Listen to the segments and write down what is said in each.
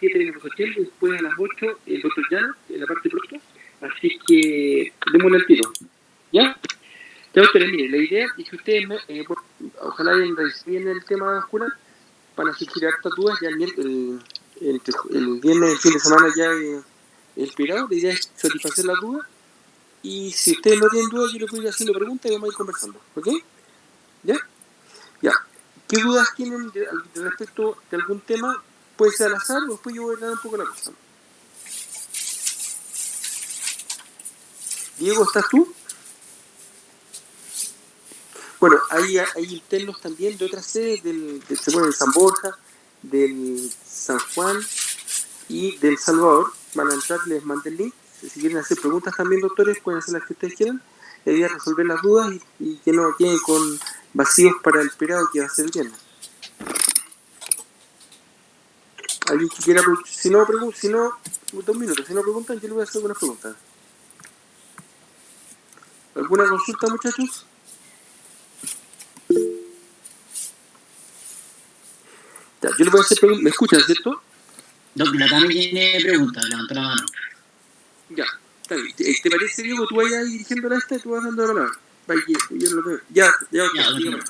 7 viene el profesor Chel, después a las 8 el doctor Llana, en la parte pronto. Así que démosle el tiro. ¿Ya? Ya, doctores, mire, la idea es que ustedes, ojalá hayan recibido el tema oscura, van a surgir hartas dudas. Ya el viernes, el fin de semana ya el esperado. La idea es satisfacer las dudas. Y si ustedes no tienen dudas, yo les voy a ir haciendo preguntas y vamos a ir conversando. ¿Ok? ¿Ya? Ya. ¿Qué dudas tienen respecto de algún tema? Puede ser al azar o después yo voy a dar un poco la cosa. Diego, ¿estás tú? Bueno, hay internos también de otras sedes del San Borja, del San Juan y del Salvador. Van a entrar, les mandé el link. Si quieren hacer preguntas también, doctores, pueden hacer las que ustedes quieran. La idea es resolver las dudas y que no queden con vacíos para el esperado que va a ser el viernes. Alguien que quiera, si no, 2 minutos, si no preguntan, yo les voy a hacer algunas preguntas. ¿Alguna consulta, muchachos? Ya, yo les voy a hacer preguntas. ¿Me escuchan, cierto? La Tami tiene preguntas, levantó la mano. Ya, está bien. ¿Te parece, Diego, tú vayas dirigiendo esta y tú vas dando la mano? Ya, dígame.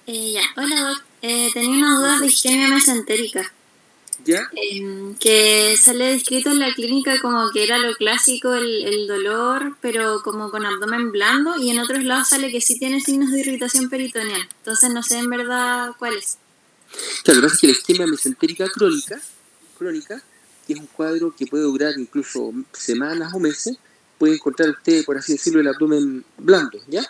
Ya, hola Doc. Tenía una duda de isquemia mesentérica. ¿Ya? Que sale descrito en la clínica como que era lo clásico el dolor, pero como con abdomen blando, y en otros lados sale que sí tiene signos de irritación peritoneal. Entonces no sé en verdad cuál es. Claro, lo que pasa es que la isquemia mesentérica crónica, que es un cuadro que puede durar incluso semanas o meses, puede encontrar usted, por así decirlo, el abdomen blando, ¿ya?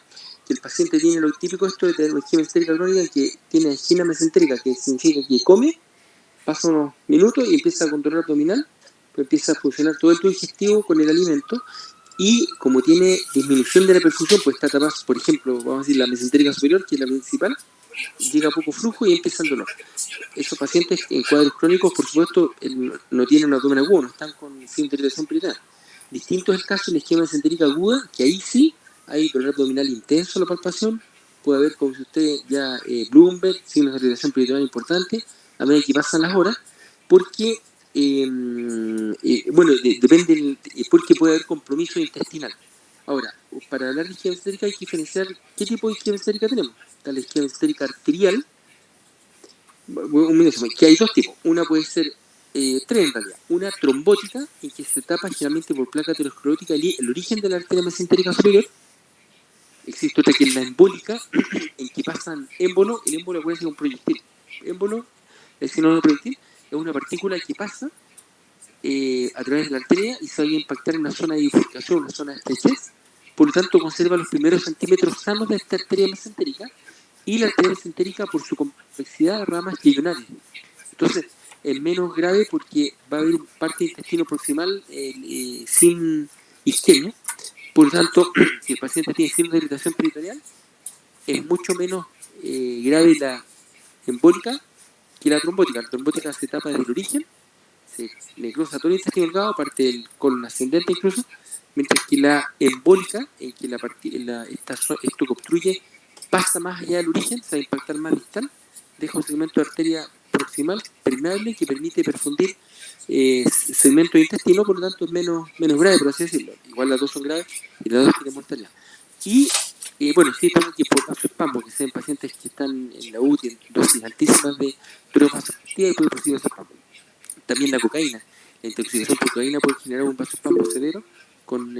Que el paciente tiene lo típico esto de tener una isquemia mesentérica crónica, que tiene isquemia mesentérica, que significa que come, pasa unos minutos y empieza con dolor abdominal, pues empieza a funcionar todo el tubo digestivo con el alimento, y como tiene disminución de la perfusión, pues está tapada, por ejemplo, vamos a decir la mesentérica superior, que es la principal, llega poco flujo y empieza el dolor. Esos pacientes en cuadros crónicos, por supuesto, no tienen un abdomen agudo, no están con síndrome de irritación peritoneal. Distinto es el caso de la isquemia mesentérica aguda, que ahí sí hay dolor abdominal intenso en la palpación, puede haber, como si usted ya, Bloomberg, signos de irritación peritoneal importantes, a medida que pasan las horas, porque, depende, porque puede haber compromiso intestinal. Ahora, para hablar de isquemia mesentérica hay que diferenciar qué tipo de isquemia mesentérica tenemos. Está la isquemia mesentérica arterial, que hay dos tipos. Una puede ser, tres en realidad. Una trombótica, en que se tapa generalmente por placa aterosclerótica el origen de la arteria mesentérica superior. Existe otra que es la embólica, en que pasan émbolo. El émbolo puede ser un proyectil. Émbolo, el sinónimo de proyectil, es una partícula que pasa a través de la arteria y se va a impactar en una zona de bifurcación, una zona de estrechez. Por lo tanto, conserva los primeros centímetros sanos de esta arteria mesentérica, y la arteria mesentérica, por su complejidad, ramas diagonales. Entonces, es menos grave porque va a haber parte del intestino proximal sin isquemia. Por lo tanto, si el paciente tiene signos de irritación peritoneal, es mucho menos grave la embólica que la trombótica. La trombótica se tapa desde el origen, se necrosa todo el intestino delgado, parte del colon ascendente incluso, mientras que la embólica, en que esto que obstruye pasa más allá del origen, se va a impactar más distal, deja un segmento de arteria proximal permeable que permite perfundir segmento de intestino, por lo tanto es menos grave, por así decirlo. Igual las dos son graves y las dos tienen mortalidad. Y sí, tengo que por vasospasmo, porque sean pacientes que están en la UTI en dosis altísimas de drogas vasoactivas y puede producir vasospasmo. También la cocaína. La intoxicación por cocaína puede generar un vasospasmo severo con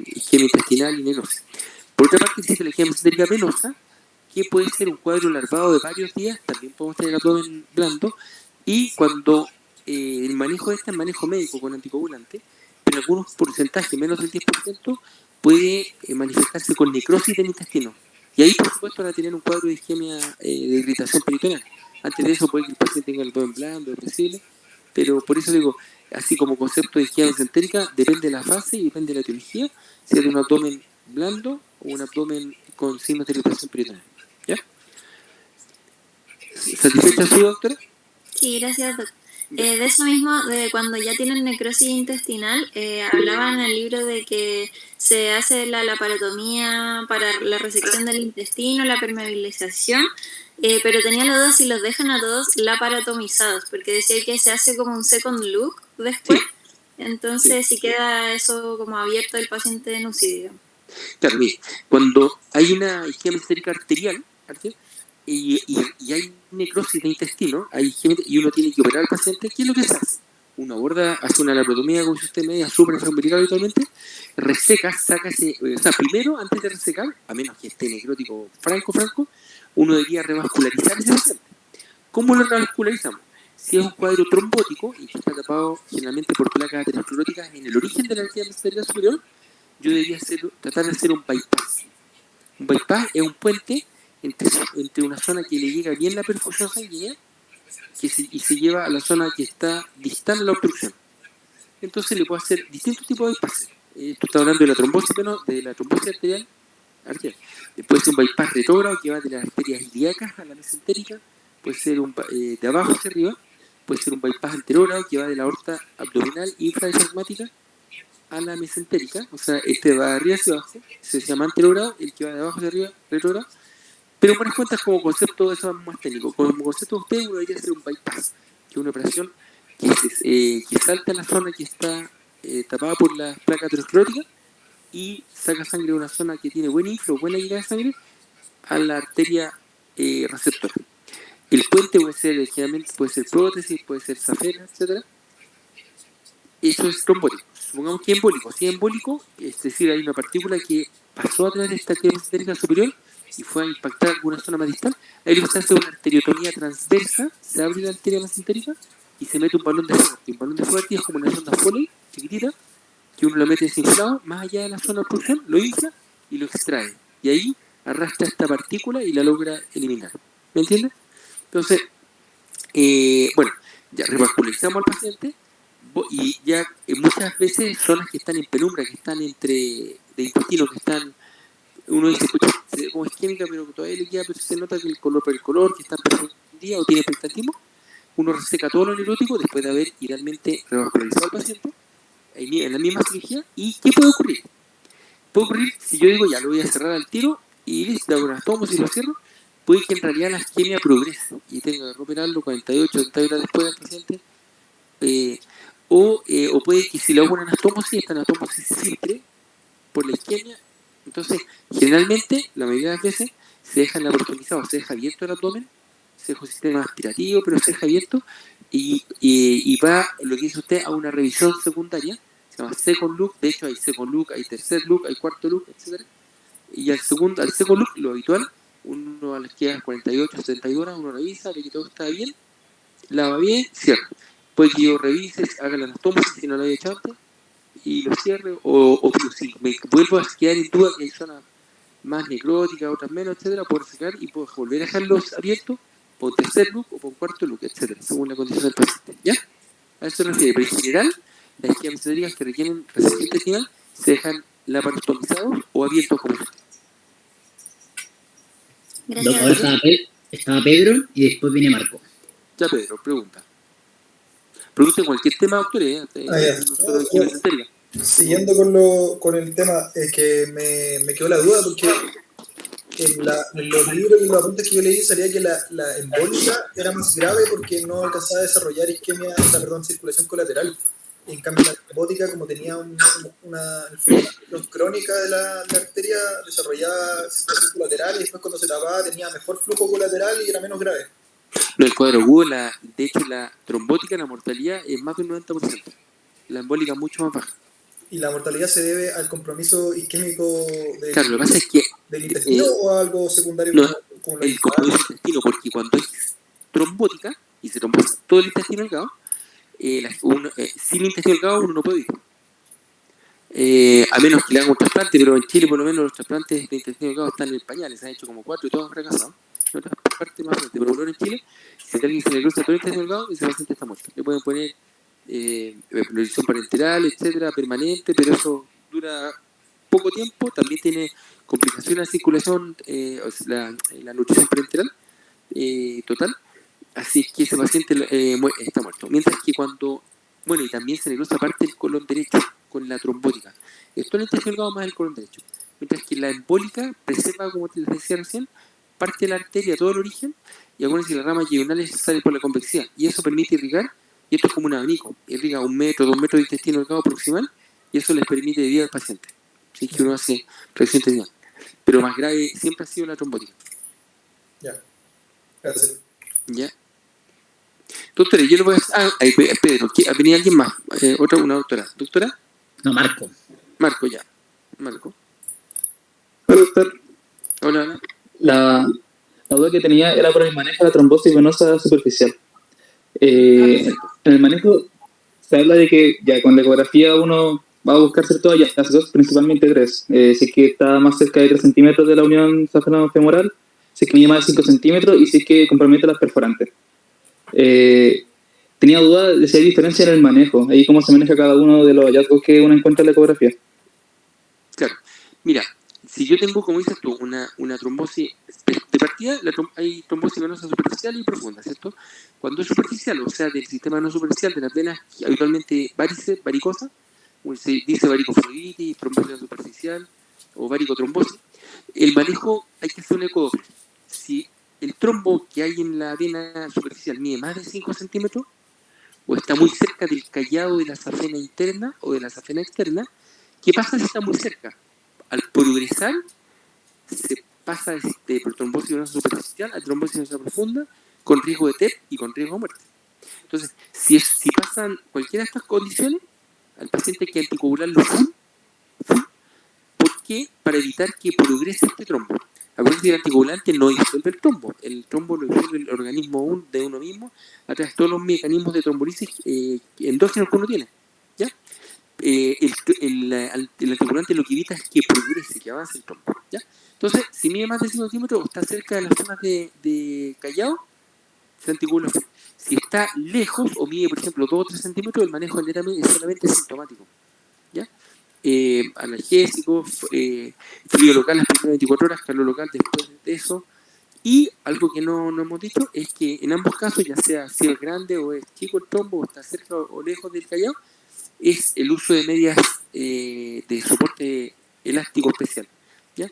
isquemia intestinal y necrosis. Por otra parte, existe la isquemia mesentérica venosa, que puede ser un cuadro larvado de varios días, también podemos tener abdomen blando, y cuando el manejo de este es manejo médico con anticoagulante, pero en algunos porcentajes, menos del 10%, puede manifestarse con necrosis del intestino. Y ahí, por supuesto, van a tener un cuadro de isquemia de irritación peritoneal. Antes de eso puede que el paciente tenga el abdomen blando, depresible, pero por eso digo, así como concepto de isquemia mesentérica, depende de la fase y depende de la etiología, si es de un abdomen blando o un abdomen con signos de irritación peritoneal. ¿Ya? ¿Satisfecha su, doctora? Sí, gracias, doctor. De eso mismo, de cuando ya tienen necrosis intestinal, hablaban en el libro de que se hace la laparotomía para la resección del intestino, la permeabilización, pero tenía la duda si los dejan a todos laparotomizados, porque decía que se hace como un second look después, Sí, entonces sí. si queda eso como abierto el paciente en UCI, digamos. Claro, mire, cuando hay una isquemia mesentérica arterial, ¿cierto? y hay necrosis de intestino, hay y uno tiene que operar al paciente, ¿qué es lo que se hace? Uno aborda, hace una laparotomía con usted media, súper umbilical habitualmente, reseca, saca ese, o sea, primero, antes de resecar, a menos que esté necrótico franco, uno debería revascularizar ese paciente. ¿Cómo lo revascularizamos? Si es un cuadro trombótico y que está tapado generalmente por placas ateroscleróticas en el origen de la arteria mesentérica superior, yo debería tratar de hacer un bypass. Un bypass es un puente entre una zona que le llega bien la perfusión sanguínea y se lleva a la zona que está distal a la obstrucción. Entonces le puedo hacer distintos tipos de bypass. Esto está hablando de la trombosis arterial. Puede ser un bypass retrógrado que va de las arterias ilíacas a la mesentérica. Puede ser de abajo hacia arriba. Puede ser un bypass anterógrado que va de la aorta abdominal infradiafragmática a la mesentérica, o sea, este va de arriba hacia abajo, se llama anterogrado, el que va de abajo hacia arriba, retrogrado, pero en buenas cuentas como concepto eso es más técnico, como concepto de usted uno debería hacer un bypass, que es una operación que salta la zona que está tapada por la placa aterosclerótica y saca sangre de una zona que tiene buen inflow, buena llegada de sangre a la arteria receptora. El puente puede ser, generalmente puede ser prótesis, puede ser safena, etcétera. Eso es trombótico. Supongamos que es embólico. Si es embólico, es decir, hay una partícula que pasó a través de esta arteria mesentérica superior y fue a impactar alguna zona más distal, ahí lo que se hace es una arteriotomía transversa, se abre la arteria mesentérica y se mete un balón de fuego. Un balón de fuego es como una sonda Foley, chiquitita, que uno lo mete desinflado, más allá de la zona de obstrucción, lo infla y lo extrae. Y ahí arrastra esta partícula y la logra eliminar. ¿Me entiendes? Entonces, bueno, ya revascularizamos al paciente y ya muchas veces zonas que están en penumbra, que están entre de intestino, que están, uno dice, escucha, se ve como isquémica, pero todavía le queda, pero se nota que el color por el color, que está en profundidad o tiene peritrantismo, uno reseca todo lo neurótico después de haber idealmente revascularizado al paciente en la misma cirugía. ¿Y qué puede ocurrir? Puede ocurrir, si yo digo, ya lo voy a cerrar al tiro y listo, hago unas tomas y lo cierro, puede que en realidad la isquemia progrese y tenga que operarlo 48, 80 horas después del paciente. O puede que si le hago una anastomosis, esta anastomosis se filtre por la isquemia. Entonces, generalmente, la mayoría de las veces, se deja laparotomizado, se deja abierto el abdomen, se deja un sistema aspirativo, pero se deja abierto y va, lo que dice usted, a una revisión secundaria, se llama second look. De hecho hay second look, hay tercer look, hay cuarto look, etc. Y al second look, lo habitual, uno a las que 48, 72 horas, uno revisa, ve que todo está bien, lava bien, cierra. Puede que yo revise, haga la anastomosis si no lo había hecho antes y lo cierre, o si me vuelvo a quedar en duda que hay zonas más necróticas, otras menos, etcétera, puedo sacar y puedo volver a dejarlos abiertos por tercer look o por cuarto look, etcétera, según la condición del paciente. ¿Ya? A eso se refiere. Pero en general, las isquemias mesentéricas que requieren resección intestinal se dejan laparotomizados o abiertos como esto. Gracias, Ahora doctor. estaba Pedro y después viene Marco. Ya, Pedro, pregunta. Pregunte cualquier tema, doctor, Ya. nosotros de isquemia mesentérica. Siguiendo con el tema, que me quedó la duda porque en los libros y los apuntes que yo leí salía que la embólica era más grave porque no alcanzaba a desarrollar circulación colateral. En cambio, la trombótica, como tenía una inflamación crónica de la arteria, desarrollaba circulación colateral y después cuando se tapaba tenía mejor flujo colateral y era menos grave. No, el cuadro agudo, de hecho, la trombótica, la mortalidad es más del 90%. La embólica es mucho más baja. ¿Y la mortalidad se debe al compromiso isquémico Claro, lo que pasa es que del intestino o a algo secundario no, como el compromiso del intestino, porque cuando es trombótica y se trombosa todo el intestino delgado, sin intestino delgado uno no puede vivir. A menos que le hagan un trasplante, pero en Chile por lo menos los trasplantes de intestino delgado están en pañales, se han hecho como 4 y todos han fracasado. En otras partes más fuerte, pero por lo menos en Chile, si a alguien se le cruza todo el intestino delgado, ese paciente está muerto. Le pueden poner plurición parenteral, etcétera, permanente, pero eso dura poco tiempo. También tiene complicaciones de circulación, la nutrición parenteral total, Así es que ese paciente está muerto. Mientras que cuando, bueno, y también se necrosa parte del colon derecho con la trombótica. Esto en el intestino delgado más el colon derecho. Mientras que la embólica preserva, como te decía recién, parte de la arteria, todo el origen, y acuérdense que las ramas diagonales salen por la convexidad. Y eso permite irrigar, y esto es como un abanico. Irriga 1 metro, 2 metros de intestino delgado proximal, y eso les permite vivir al paciente. Así que uno hace revisión intestinal. Pero más grave siempre ha sido la trombótica. Ya. Gracias. ¿Ya? Doctora, yo le voy a... ahí, Pedro, ¿venía alguien más? Una doctora. ¿Doctora? No, Marco. Marco, ya. Marco. Hola, doctor. Hola, hola. La duda que tenía era por el manejo de la trombosis venosa superficial. En Perfecto. el manejo se habla de que ya con la ecografía uno va a buscar ciertos hallazgos, principalmente 3. Si es que está más cerca de 3 centímetros de la unión safeno-femoral, si es que mide más de 5 centímetros y si es que compromete las perforantes. Tenía duda de si hay diferencia en el manejo, ahí cómo se maneja cada uno de los hallazgos que uno encuentra en la ecografía. Claro. Mira, si yo tengo, como dices tú, una trombosis de partida, hay trombosis venosa superficial y profunda, ¿cierto? Cuando es superficial, o sea, del sistema no superficial de las venas, habitualmente varicosa, o se dice varicofluiditis, trombosis superficial o varicotrombosis, el manejo hay que hacer un ecodoppler. Si el trombo que hay en la vena superficial mide más de 5 centímetros, o está muy cerca del callado de la safena interna o de la safena externa, ¿qué pasa si está muy cerca? Al progresar, se pasa de trombosis venosa superficial a trombosis venosa profunda con riesgo de TEP y con riesgo de muerte. Entonces, si pasan cualquiera de estas condiciones, al paciente hay que anticoagularlo full. ¿Por qué? Para evitar que progrese este trombo. Acuérdense que el anticoagulante no disuelve el trombo lo disuelve el organismo de uno mismo a través de todos los mecanismos de trombolisis endógenos que uno tiene. ¿Ya? El anticoagulante lo que evita es que progrese, que avance el trombo. ¿Ya? Entonces, si mide más de 5 centímetros o está cerca de las zonas de callado, se anticoagula. Si está lejos o mide, por ejemplo, 2 o 3 centímetros, el manejo es solamente sintomático. ¿Ya? Analgésico, frío local las primeras 24 horas, calor local después de eso. Y algo que no hemos dicho es que en ambos casos, ya sea si es grande o es chico el trombo, o está cerca o lejos del callado, es el uso de medias de soporte elástico especial, ¿ya?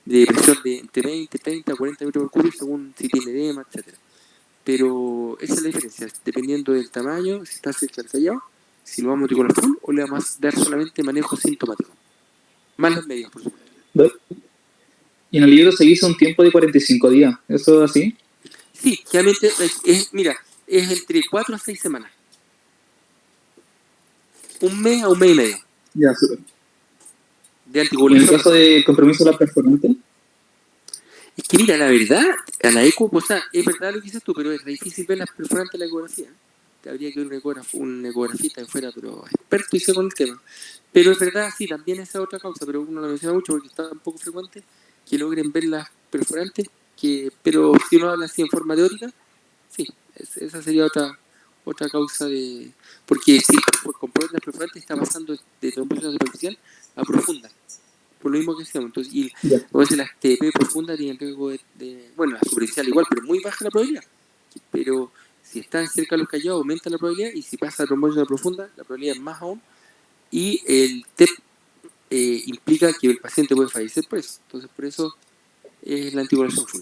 De presión de entre 20, 30, 40 metros por cubo según si tiene edema, etc. Pero esa es la diferencia, dependiendo del tamaño, si está cerca del callado, si lo vamos a articular full o le vamos a dar solamente manejo sintomático. Más las medidas, por supuesto. Y en el libro se hizo un tiempo de 45 días, ¿eso es así? Sí, realmente es entre 4 a 6 semanas. Un mes a un mes y medio. Ya, súper. De ¿Y en el anticoagulación. caso de compromiso de la perforante? Es que mira, la verdad, a la eco, o sea, es verdad lo que dices tú, pero es difícil ver las perforantes de la ecografía. Te habría que ver un ecografista que fuera, pero experto y sé con el tema. Pero es verdad, sí, también esa es otra causa, pero uno lo menciona mucho porque está un poco frecuente que logren ver las perforantes, pero si uno habla así en forma teórica, sí, esa sería otra causa de... Porque si por comprobar las perforantes está pasando de trombosis superficial a profunda. Por lo mismo que decíamos. Entonces, y a veces las TP profundas tienen riesgo bueno, la superficial igual, pero muy baja la probabilidad. Pero si están cerca de los callados, aumenta la probabilidad, y si pasa a trombosis profunda, la probabilidad es más aún. Y el TEP implica que el paciente puede fallecer por eso. Entonces, por eso es la anticoagulación full.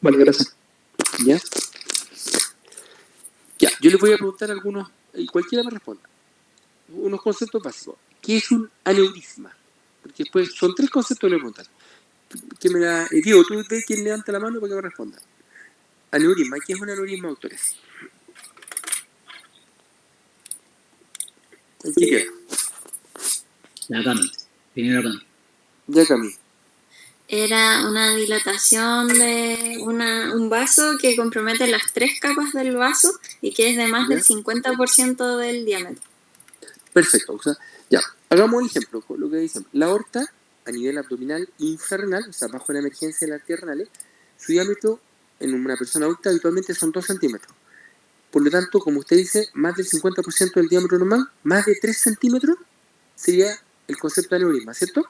Vale, gracias. ¿Ya? Ya, yo les voy a preguntar algunos, y cualquiera me responda. Unos conceptos básicos. ¿Qué es un aneurisma? Porque después son 3 conceptos que le voy a preguntar. Diego, tú ves quién levanta la mano para que me responda. Aneurisma. ¿Qué es un aneurisma, doctores? ¿Qué queda? La Cami. Primero Cami. Ya, Cami. Era una dilatación de un vaso que compromete las 3 capas del vaso y que es de más del 50% del diámetro. Perfecto. O sea, ya, hagamos un ejemplo con lo que dicen. La aorta, a nivel abdominal infrarrenal, o sea, bajo la emergencia de las arterias renales, su diámetro en una persona adulta habitualmente son 2 centímetros. Por lo tanto, como usted dice, más del 50% del diámetro normal, más de 3 centímetros, sería el concepto de aneurisma, ¿cierto?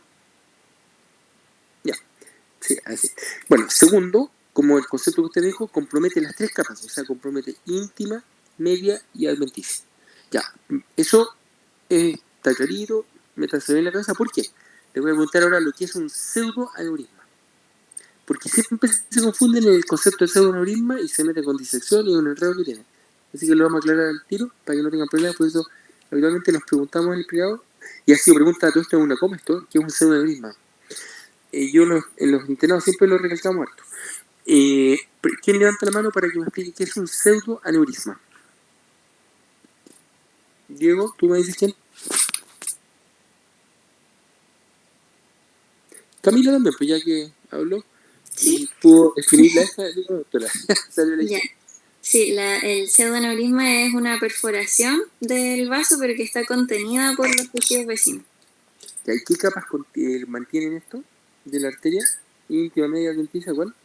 Ya, sí, así. Bueno, segundo, como el concepto que usted dijo, compromete las tres capas, o sea, compromete íntima, media y adventicia. Ya, eso está clarito, métanse en la cabeza. ¿Por qué? Le voy a preguntar ahora lo que es un pseudoaneurisma. Porque siempre se confunden en el concepto de pseudoaneurisma y se mete con disección y un enredo que tiene. Así que lo vamos a aclarar al tiro para que no tengan problemas. Por eso, habitualmente nos preguntamos en el privado, y así pregunta todo esto en una coma, esto, ¿qué es un pseudoaneurisma? Yo en los internados siempre lo recalcamos harto. ¿Quién levanta la mano para que me explique qué es un pseudoaneurisma? Diego, ¿tú me dices quién? Camila también, pues ya que habló. Sí. Y pudo definirla esta, digo, doctora. Salió la Ya. Sí, el pseudoaneurisma es una perforación del vaso, pero que está contenida por los tejidos vecinos. ¿Y qué capas mantienen esto de la arteria? Íntima, media, adventicia, ¿cuál?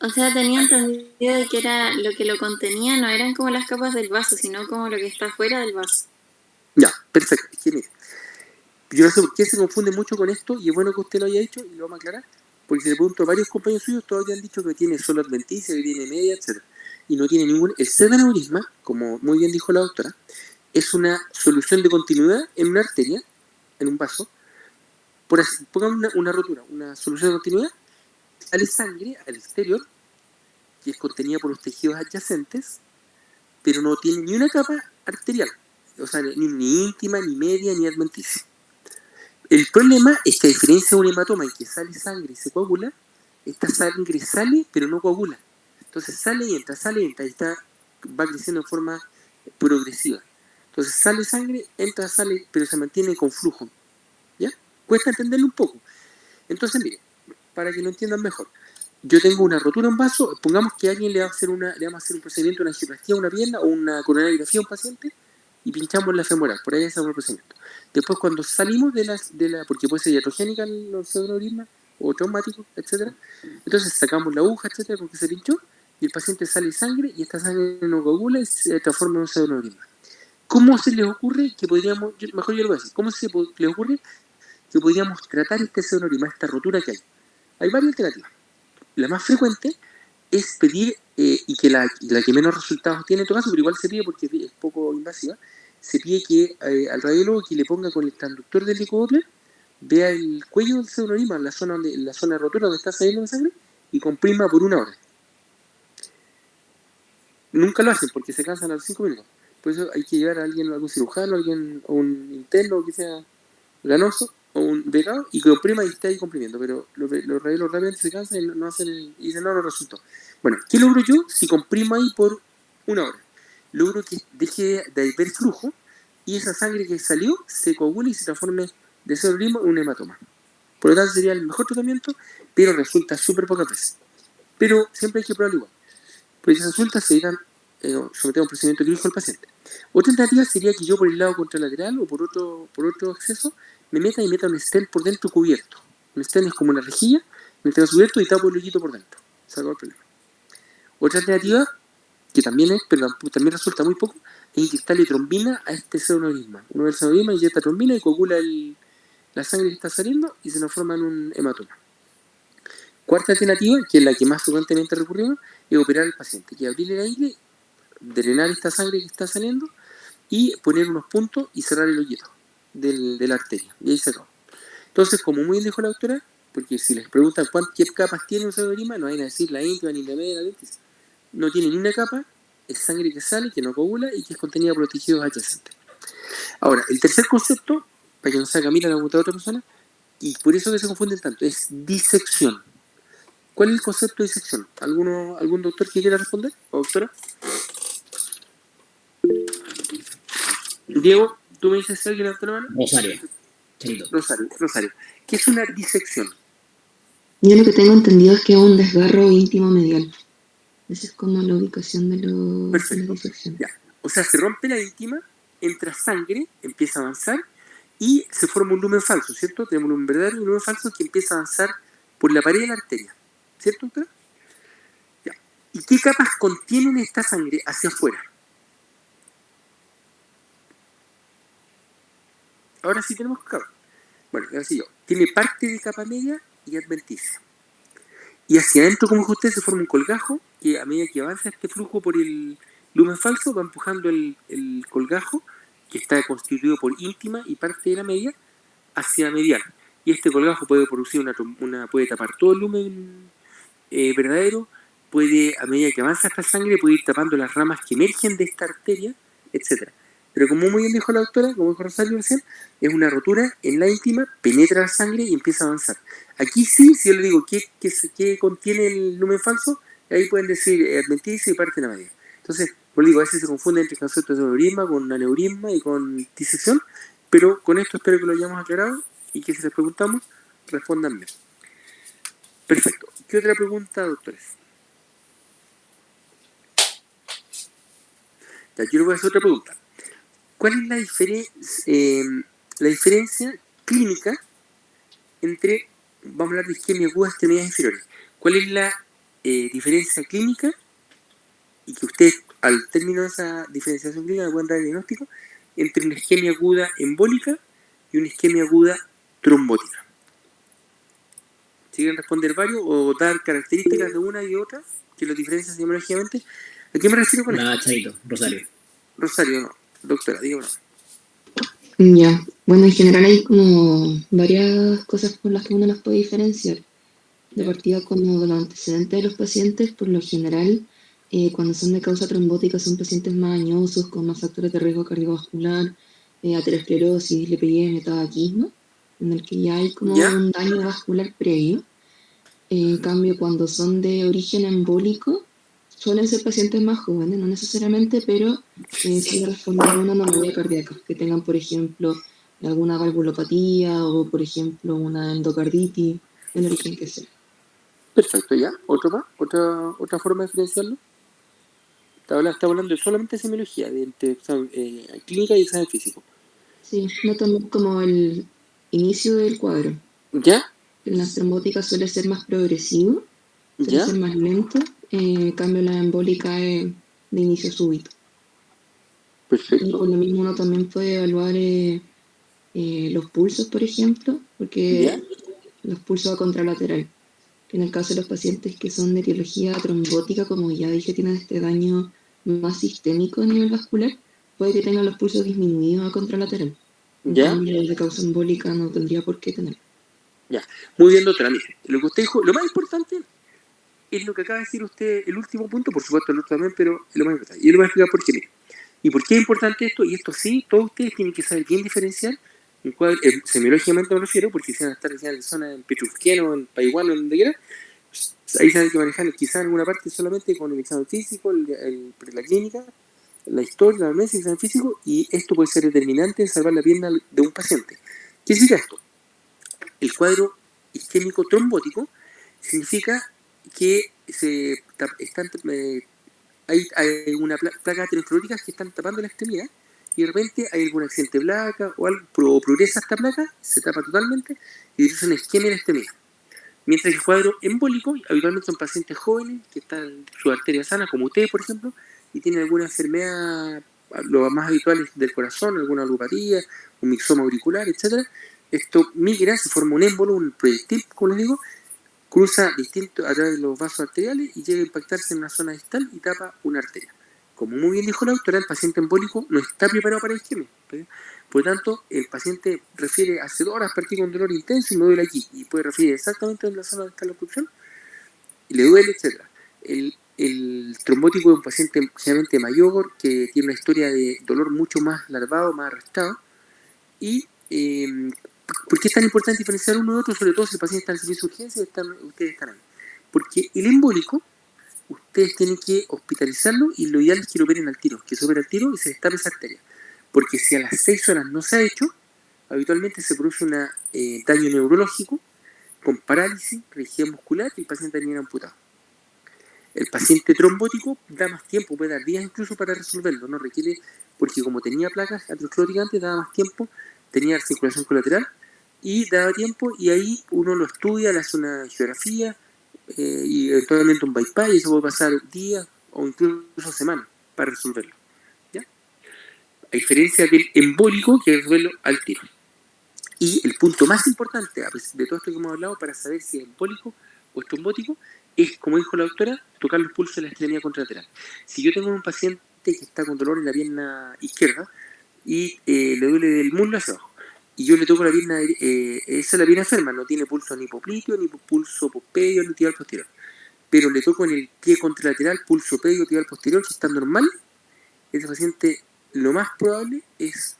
O sea, tenía entendido de que era lo que lo contenía, no eran como las capas del vaso, sino como lo que está fuera del vaso. Ya, perfecto. Es que mira, yo no sé por qué se confunde mucho con esto, y es bueno que usted lo haya hecho y lo vamos a aclarar, porque si le pregunto a varios compañeros suyos, todos ya han dicho que tiene solo adventicia, que tiene media, etc. Y no tiene ningún... El pseudoaneurisma, como muy bien dijo la doctora, es una solución de continuidad en una arteria, en un vaso. Pongamos una rotura, una solución de continuidad, sale sangre al exterior, que es contenida por los tejidos adyacentes, pero no tiene ni una capa arterial, o sea, ni íntima, ni media, ni adventicia. El problema es que a diferencia de un hematoma en que sale sangre y se coagula, esta sangre sale pero no coagula. Entonces sale y entra, y va creciendo en forma progresiva. Entonces sale sangre, entra, sale, pero se mantiene con flujo. ¿Ya? Cuesta entenderlo un poco. Entonces, mire, para que lo entiendan mejor, yo tengo una rotura en un vaso, pongamos que a alguien le vamos a hacer un procedimiento, una angioplastia a una pierna o una coronariografía a un paciente y pinchamos la femoral, por ahí es el procedimiento. Después cuando salimos porque puede ser iatrogénica los pseudoaneurismas o traumáticos, etcétera, entonces sacamos la aguja, etcétera, porque se pinchó y el paciente sale sangre y esta sangre no coagula y se transforma en un pseudoaneurisma. ¿Cómo se les ocurre que podríamos, mejor yo lo voy a decir, cómo se les ocurre que podríamos tratar este pseudoaneurisma, esta rotura que hay? Hay varias alternativas. La más frecuente es pedir, y que la que menos resultados tiene en todo caso, pero igual se pide porque es poco invasiva, se pide que al radiólogo que le ponga con el transductor del Doppler, vea el cuello del pseudoaneurisma, la zona de rotura donde está saliendo la sangre, y comprima por 1 hora. Nunca lo hacen porque se cansan a los 5 minutos. Por eso hay que llevar a alguien, a algún cirujano, o un interno que sea ganoso, o un becado, y que comprima y esté ahí comprimiendo. Pero los radiólogos rápidamente se cansan y no hacen y dicen, no resultó. Bueno, ¿qué logro yo si comprimo ahí por 1 hora? Logro que deje de haber flujo y esa sangre que salió se coagula y se transforme de pseudoaneurisma en un hematoma. Por lo tanto sería el mejor tratamiento, pero resulta súper pocas veces. Pero siempre hay que probarlo igual. Pues si resulta, se irán someter a un procedimiento quirúrgico al paciente. Otra alternativa sería que yo por el lado contralateral o por otro acceso me meta un stent por dentro cubierto. Un stent es como una rejilla, me tengo cubierto y tapo el hoyito por dentro. Se acabó el problema. Otra alternativa, que también es, pero también resulta muy poco, es inyectarle trombina a este pseudoaneurisma. Uno ve el pseudoaneurisma, inyecta trombina y coagula la sangre que está saliendo y se transforma en un hematoma. Cuarta alternativa, que es la que más frecuentemente recurrimos, es operar al paciente, que es abrir el aire, drenar esta sangre que está saliendo y poner unos puntos y cerrar el hoyito de la arteria. Y ahí se acabó. Entonces, como muy bien dijo la doctora, porque si les preguntan qué capas tiene un pseudoaneurisma, no hay a decir la íntima ni la media, la adventicia. No tiene ni una capa, es sangre que sale, que no coagula y que es contenida por los tejidos adyacentes. Ahora, el tercer concepto, para que no sea Camila, la pregunta a otra persona, y por eso que se confunden tanto, es disección. ¿Cuál es el concepto de disección? ¿Algún doctor que quiera responder? ¿O doctora? Diego, tú me dices si alguien levanta la mano. Rosario. Charito. Rosario. ¿Qué es una disección? Yo lo que tengo entendido es que es un desgarro íntimo medial. Esa es como la ubicación de la disección. Ya. O sea, se rompe la íntima, entra sangre, empieza a avanzar y se forma un lumen falso, ¿cierto? Tenemos un lumen verdadero y un lumen falso que empieza a avanzar por la pared de la arteria, ¿cierto, doctora? Ya. ¿Y qué capas contienen esta sangre hacia afuera? Ahora sí tenemos capas. Bueno, ahora sí yo. Tiene parte de capa media y adventicia. y hacia adentro, como dijo usted, se forma un colgajo que a medida que avanza este flujo por el lumen falso va empujando el colgajo, que está constituido por íntima y parte de la media, hacia mediana. Y este colgajo puede producir puede tapar todo el lumen verdadero, puede, a medida que avanza esta sangre, puede ir tapando las ramas que emergen de esta arteria, etcétera. Pero como muy bien dijo la doctora, como dijo Rosario recién, es una rotura en la íntima, penetra la sangre y empieza a avanzar. Aquí sí, si yo le digo qué contiene el lumen falso, ahí pueden decir adventicia y parte de la media. Entonces, como digo, a veces se confunde entre conceptos de aneurisma con aneurisma y con disección, pero con esto espero que lo hayamos aclarado y que si les preguntamos, respondan bien. Perfecto. ¿Qué otra pregunta, doctores? Ya, yo les voy a hacer otra pregunta. ¿Cuál es la diferencia clínica entre, vamos a hablar de isquemia aguda, extremidades inferiores? ¿Cuál es la diferencia clínica? Y que ustedes, al término de esa diferenciación clínica, pueden dar el diagnóstico entre una isquemia aguda embólica y una isquemia aguda trombótica. Si quieren responder varios o dar características de una y otra que los diferencian semiológicamente, ¿a qué me refiero con esto? Charito, Rosario. Rosario, no. Doctora, dígame. Ya, bueno, en general hay como varias cosas por las que uno las puede diferenciar. De partida, como de los antecedentes de los pacientes, por lo general, cuando son de causa trombótica, son pacientes más añosos, con más factores de riesgo cardiovascular, aterosclerosis, lipedema, tabaquismo, en el que ya hay como un daño vascular previo. En cambio, cuando son de origen embólico, suelen ser pacientes más jóvenes, no necesariamente, pero suele responder a una anomalía cardíaca, que tengan, por ejemplo, alguna valvulopatía o, por ejemplo, una endocarditis, el origen que sea. Perfecto, ya. ¿Otro más? ¿Otra forma de diferenciarlo? Está hablando solamente de semiología, de clínica y examen físico. Sí, no también como el inicio del cuadro. ¿Ya? En las trombóticas suele ser más progresivo, suele ser más lento, en cambio la embólica es de inicio súbito. Perfecto. Y por lo mismo uno también puede evaluar los pulsos, por ejemplo, porque los pulsos a contralateral. En el caso de los pacientes que son de etiología trombótica, como ya dije, tienen este daño más sistémico a nivel vascular, puede que tengan los pulsos disminuidos a contralateral. En cambio, de causa embólica no tendría por qué tener. Ya, muy bien, doctora. Mire, lo que usted dijo, lo más importante es lo que acaba de decir usted, el último punto, por supuesto el otro también, pero es lo más importante. Y yo le voy a explicar por qué. Mire. ¿Y por qué es importante esto? Y esto sí, todos ustedes tienen que saber bien diferenciar, semiológicamente me refiero, porque si van a estar en la zona en Petrusqueno, en Paiwano, en donde quiera, ahí se hay que manejar quizás en alguna parte solamente con el examen físico, la clínica, la historia, la mesa, el examen físico, y esto puede ser determinante en salvar la pierna de un paciente. ¿Qué significa esto? El cuadro isquémico trombótico significa que hay una placas ateroscleróticas que están tapando la extremidad y de repente hay algún accidente de placa o algo, progresa esta placa, se tapa totalmente y produce una isquemia en la extremidad. Mientras que el cuadro embólico habitualmente son pacientes jóvenes que están en su arteria sana, como ustedes, por ejemplo, y tienen alguna enfermedad, lo más habitual es del corazón, alguna alopatía, un mixoma auricular, etcétera. Esto migra, se forma un émbolo, un proyectil, como les digo, cruza a través de los vasos arteriales y llega a impactarse en una zona distal y tapa una arteria. Como muy bien dijo la doctora, el paciente embólico no está preparado para la isquemia. Por lo tanto, el paciente refiere hace 2 horas partí con dolor intenso y me duele aquí. Y puede referir exactamente en la zona donde está la obstrucción y le duele, etc. El trombótico es un paciente generalmente mayor que tiene una historia de dolor mucho más larvado, más arrastrado. Y ¿por qué es tan importante diferenciar uno de otro? Sobre todo si el paciente está en el servicio de urgencia y ustedes están ahí. Porque el embólico, ustedes tienen que hospitalizarlo y lo ideal es que lo operen al tiro, que se opere al tiro y se destape esa arteria. Porque si a las 6 horas no se ha hecho, habitualmente se produce un daño neurológico con parálisis, rigidez muscular y el paciente termina amputado. El paciente trombótico da más tiempo, puede dar días incluso para resolverlo, no requiere, porque como tenía placas ateroscleróticas antes, daba más tiempo, tenía circulación colateral y daba tiempo y ahí uno lo estudia, le hace una angiografía y eventualmente un bypass y eso puede pasar días o incluso semanas para resolverlo. ¿Ya? A diferencia del embólico que es resolverlo al tiro. Y el punto más importante de todo esto que hemos hablado para saber si es embólico o es trombótico es, como dijo la doctora, tocar los pulsos de la extremidad contralateral. Si yo tengo un paciente que está con dolor en la pierna izquierda y le duele del muslo hacia abajo, y yo le toco la pierna, esa es la pierna enferma, no tiene pulso ni popliteo, ni pulso pospedio, ni tibial posterior, pero le toco en el pie contralateral, pulso pedio, tibial posterior, si está normal, ese paciente lo más probable es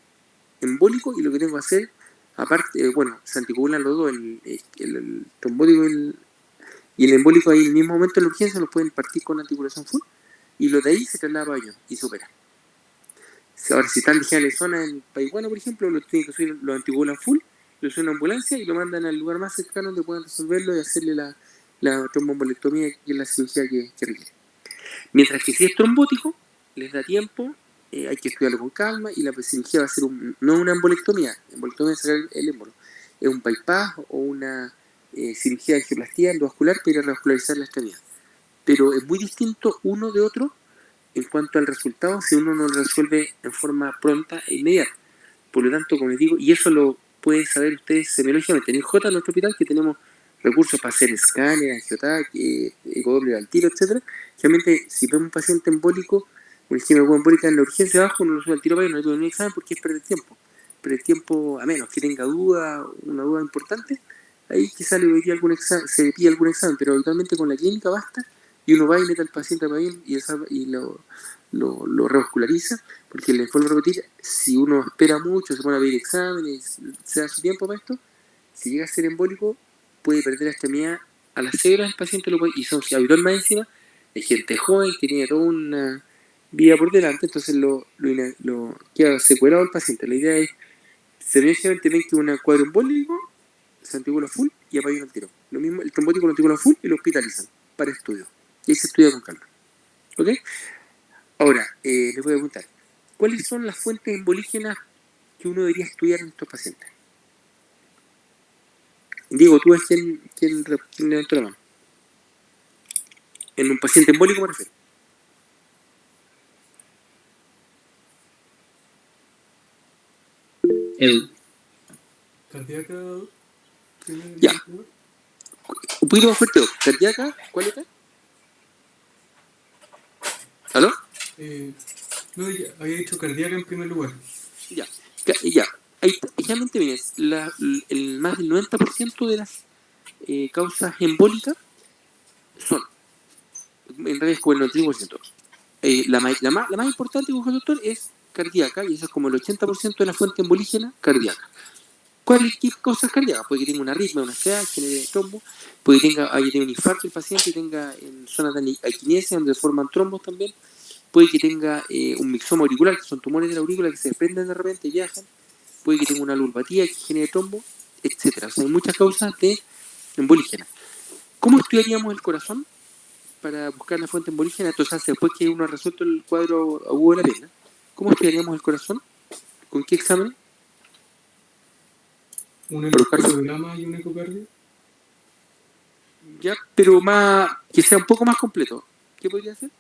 embólico, y lo que tengo que hacer, aparte, se anticoagulan los dos, el trombótico y el embólico, ahí en el mismo momento en la urgencia los pueden partir con anticoagulación full, y lo de ahí se traslada para ellos y se opera. Ahora, si están ligeras la zona en Paihuano, por ejemplo, lo tienen que subir, lo anticoagulan full, lo suben a ambulancia y lo mandan al lugar más cercano donde puedan resolverlo y hacerle la tromboembolectomía, que es la cirugía que requiere. Mientras que si es trombótico, les da tiempo, hay que estudiarlo con calma, y la cirugía va a ser no una embolectomía es sacar el émbolo, es un bypass o una cirugía de angioplastía endovascular para revascularizar la extremidad. Pero es muy distinto uno de otro en cuanto al resultado si uno no lo resuelve en forma pronta e inmediata. Por lo tanto, como les digo, y eso lo pueden saber ustedes semiológicamente, en el J, en nuestro hospital, que tenemos recursos para hacer escáner, angiotac, ecodoppler al tiro, etc. Realmente, si vemos un paciente embólico, una isquemia embólica en la urgencia de abajo, uno lo sube al tiro para ahí, no le doy un examen porque es perder tiempo. Perder tiempo, a menos que tenga una duda importante, ahí quizá le pide algún examen, pero habitualmente con la clínica basta, y uno va y mete al paciente para ahí y lo revasculariza, porque les vuelvo a repetir, si uno espera mucho, se pone a pedir exámenes, se da su tiempo para esto, si llega a ser embólico, puede perder la extremidad a las 6 horas, el paciente lo puede, y son, si habitual más encima, hay gente joven que tiene toda una vida por delante, entonces lo queda secuelado el paciente. La idea es, sencillamente ven que un cuadro embólico, se anticoagula full y apagan el tiro. Lo mismo, el trombótico lo anticoagula full y lo hospitalizan para estudio. Y ahí se estudia con calma. ¿Ok? Ahora, les voy a preguntar, ¿cuáles son las fuentes embolígenas que uno debería estudiar en estos pacientes? Diego, tú ves quién levantó la mano. En un paciente embólico me refiero. Edu. Cardíaca. Ya. Un poquito más fuerte. Cardíaca, ¿cuál es? ¿Aló? No, ya, había dicho cardíaca en primer lugar. Ya. Ahí, realmente, miren, el más del 90% de las causas embólicas son, en realidad es como el 95%. La más importante, como dijo el doctor, es cardíaca, y eso es como el 80% de la fuente embolígena cardíaca. ¿Cuáles causas cardíacas? Puede que tenga una arritmia, una CA, genere trombo, puede que tenga un infarto el paciente y tenga en zonas de aquinesia donde se forman trombos también, puede que tenga un mixoma auricular, que son tumores de la aurícula que se desprenden de repente y viajan, puede que tenga una lulopatía que genere trombo, etc. O sea, hay muchas causas de embolígena. ¿Cómo estudiaríamos el corazón para buscar la fuente embolígena? Entonces, después que uno ha resuelto el cuadro agudo de la pierna, ¿cómo estudiaríamos el corazón? ¿Con qué examen? Un electrocardiograma y un ecocardio. Ya, pero más, que sea un poco más completo. ¿Qué podría ser?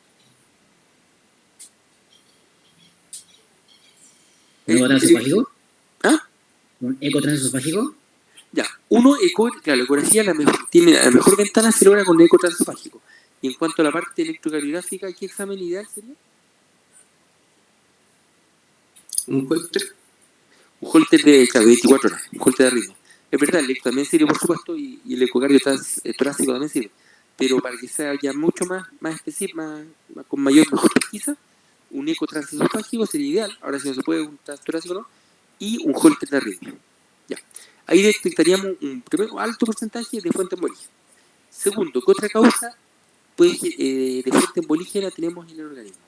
¿Un ecotransesofágico? ¿Ah? ¿Un ecotransesofágico? Ya, claro, la ecografía tiene la mejor ventana, se logra con el ecotransesofágico. Y en cuanto a la parte electrocardiográfica, ¿qué examen ideal sería? Un Holter. Un Holter de 24 horas, un Holter de ritmo. Es verdad, el electro también sirve, por supuesto, y el ecocardio torácico también sirve. Pero para que sea ya mucho más específico, con mejor pesquisa, un ecotransesofágico sería ideal. Ahora, si no se puede, un torácico no. Y un Holter de ritmo. Ya. Ahí detectaríamos un primero alto porcentaje de fuente embolígena. Segundo, ¿qué otra causa de fuente embolígena tenemos en el organismo?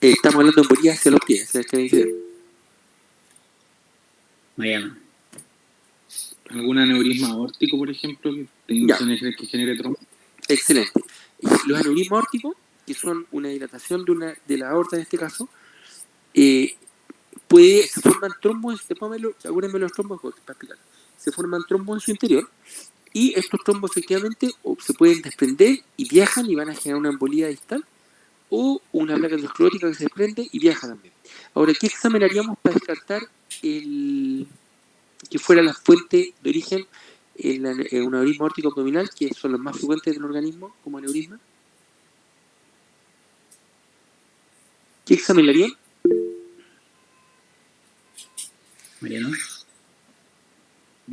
Estamos hablando de embolía hacia los pies, hacia la extremidad. Mariana. ¿Algún aneurisma aórtico, por ejemplo, que genere trombo? Excelente. Los aneurismas aórticos, que son una dilatación de la aorta en este caso, se forman trombos, acuérdenme los trombos para explicar. Se forman trombos en su interior, y estos trombos efectivamente se pueden desprender y viajan y van a generar una embolía distal, o una placa aterosclerótica que se desprende y viaja también. Ahora, ¿qué examen haríamos para descartar que fuera la fuente de origen un aneurisma aórtico abdominal, que son los más frecuentes del organismo como aneurisma. ¿Qué examen le harían? Mariano.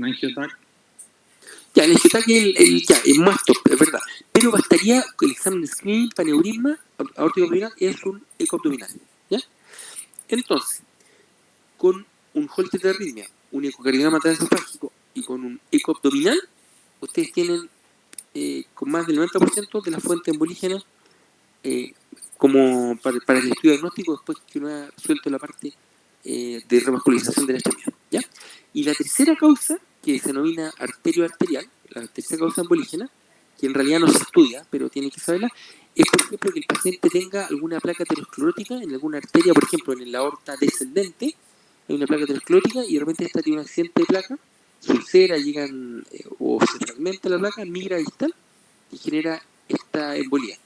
Angiotac. Ya, el angiotac es más top, es verdad. Pero bastaría que el examen de screening para aneurisma aórtico abdominal es un eco abdominal. ¿Ya? Entonces, con un Holter de arritmia, un ecocardiograma transesofágico y con un eco abdominal, ustedes tienen con más del 90% de las fuentes embolígenas como para el estudio diagnóstico después que uno ha resuelto la parte de revascularización de la extremidad. ¿Ya? Y la tercera causa, que se denomina arterioarterial, la tercera causa embolígena, que en realidad no se estudia, pero tiene que saberla, es por ejemplo que el paciente tenga alguna placa aterosclerótica en alguna arteria, por ejemplo en la aorta descendente, hay una placa aterosclerótica y de repente esta tiene un accidente de placa, se ulcera, llegan o se fragmenta la placa, migra distal y genera esta embolía.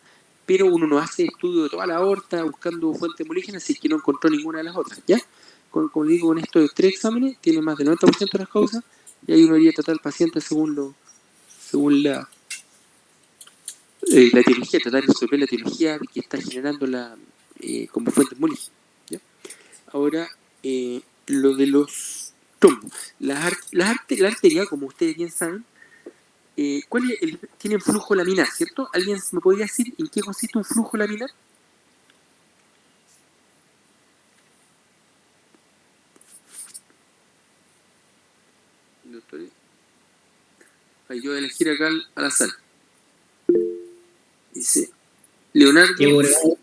Pero uno no hace estudio de toda la aorta buscando fuentes embolígenas si es que no encontró ninguna de las otras, ¿ya? Como digo, con estos 3 exámenes tiene más del 90% de las causas y ahí uno debería tratar al paciente según la etiología, tratar de resolver la etiología que está generando como fuente embolígena, ¿ya? Ahora, lo de los trombos. La arteria, como ustedes bien saben, tienen flujo laminar, ¿cierto? ¿Alguien me podría decir en qué consiste un flujo laminar? Doctor, yo voy a elegir acá al azar. Dice Leonardo. Diego Vergado.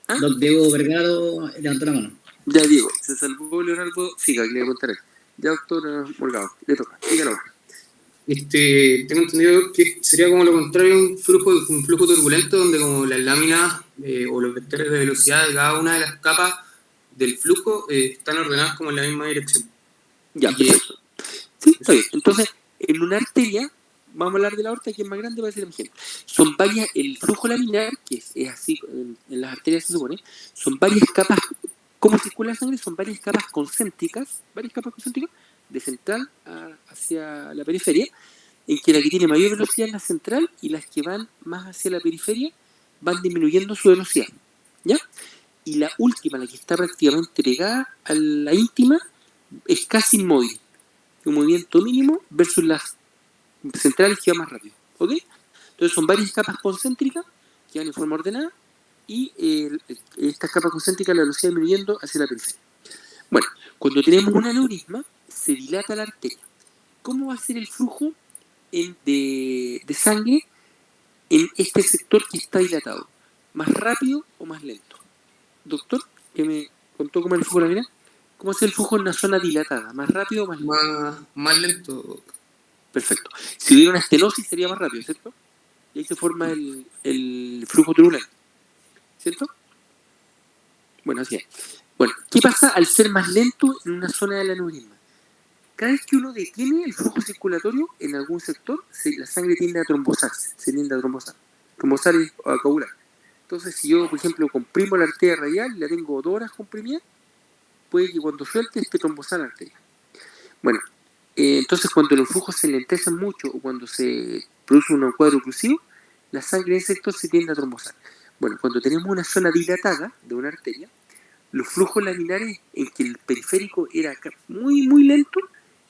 ¿Ah? Doc Diego Vergado levantó la mano. Ya Diego, se salvó Leonardo. Siga, que le voy a contar. Ya, doctor Morgado, le toca. Dígalo. Tengo entendido que sería como lo contrario, un flujo turbulento donde como las láminas o los vectores de velocidad de cada una de las capas del flujo están ordenadas como en la misma dirección. Ya, perfecto. Sí, está bien. Entonces, en una arteria, vamos a hablar de la aorta, que es más grande para ser ejemplo. Son varias, el flujo laminar, que es así, en las arterias se supone, son varias capas. ¿Cómo circula la sangre? Son varias capas concéntricas, de central hacia la periferia, en que la que tiene mayor velocidad es la central y las que van más hacia la periferia van disminuyendo su velocidad, ¿ya? Y la última, la que está prácticamente pegada a la íntima, es casi inmóvil, un movimiento mínimo versus las centrales que van más rápido, ¿ok? Entonces son varias capas concéntricas que van en forma ordenada y estas capas concéntricas la velocidad disminuyendo hacia la periferia. Bueno, cuando tenemos un aneurisma, se dilata la arteria. ¿Cómo va a ser el flujo de sangre en este sector que está dilatado? ¿Más rápido o más lento? Doctor, que me contó cómo es el flujo laminar, ¿cómo es el flujo en una zona dilatada? ¿Más rápido o más lento? Más lento. Perfecto. Si hubiera una estenosis sería más rápido, ¿cierto? Y ahí se forma el flujo turbulento, ¿cierto? Bueno, así es. Bueno, ¿qué pasa al ser más lento en una zona del aneurisma? Cada vez que uno detiene el flujo circulatorio en algún sector, la sangre tiende a trombosarse, Trombosar es a coagular. Entonces, si yo, por ejemplo, comprimo la arteria radial y la tengo 2 horas comprimida, puede que cuando suelte esté trombosada la arteria. Bueno, entonces cuando los flujos se lentecen mucho o cuando se produce un cuadro oclusivo, la sangre en ese sector se tiende a trombosar. Bueno, cuando tenemos una zona dilatada de una arteria, los flujos laminares en que el periférico era muy, muy lento,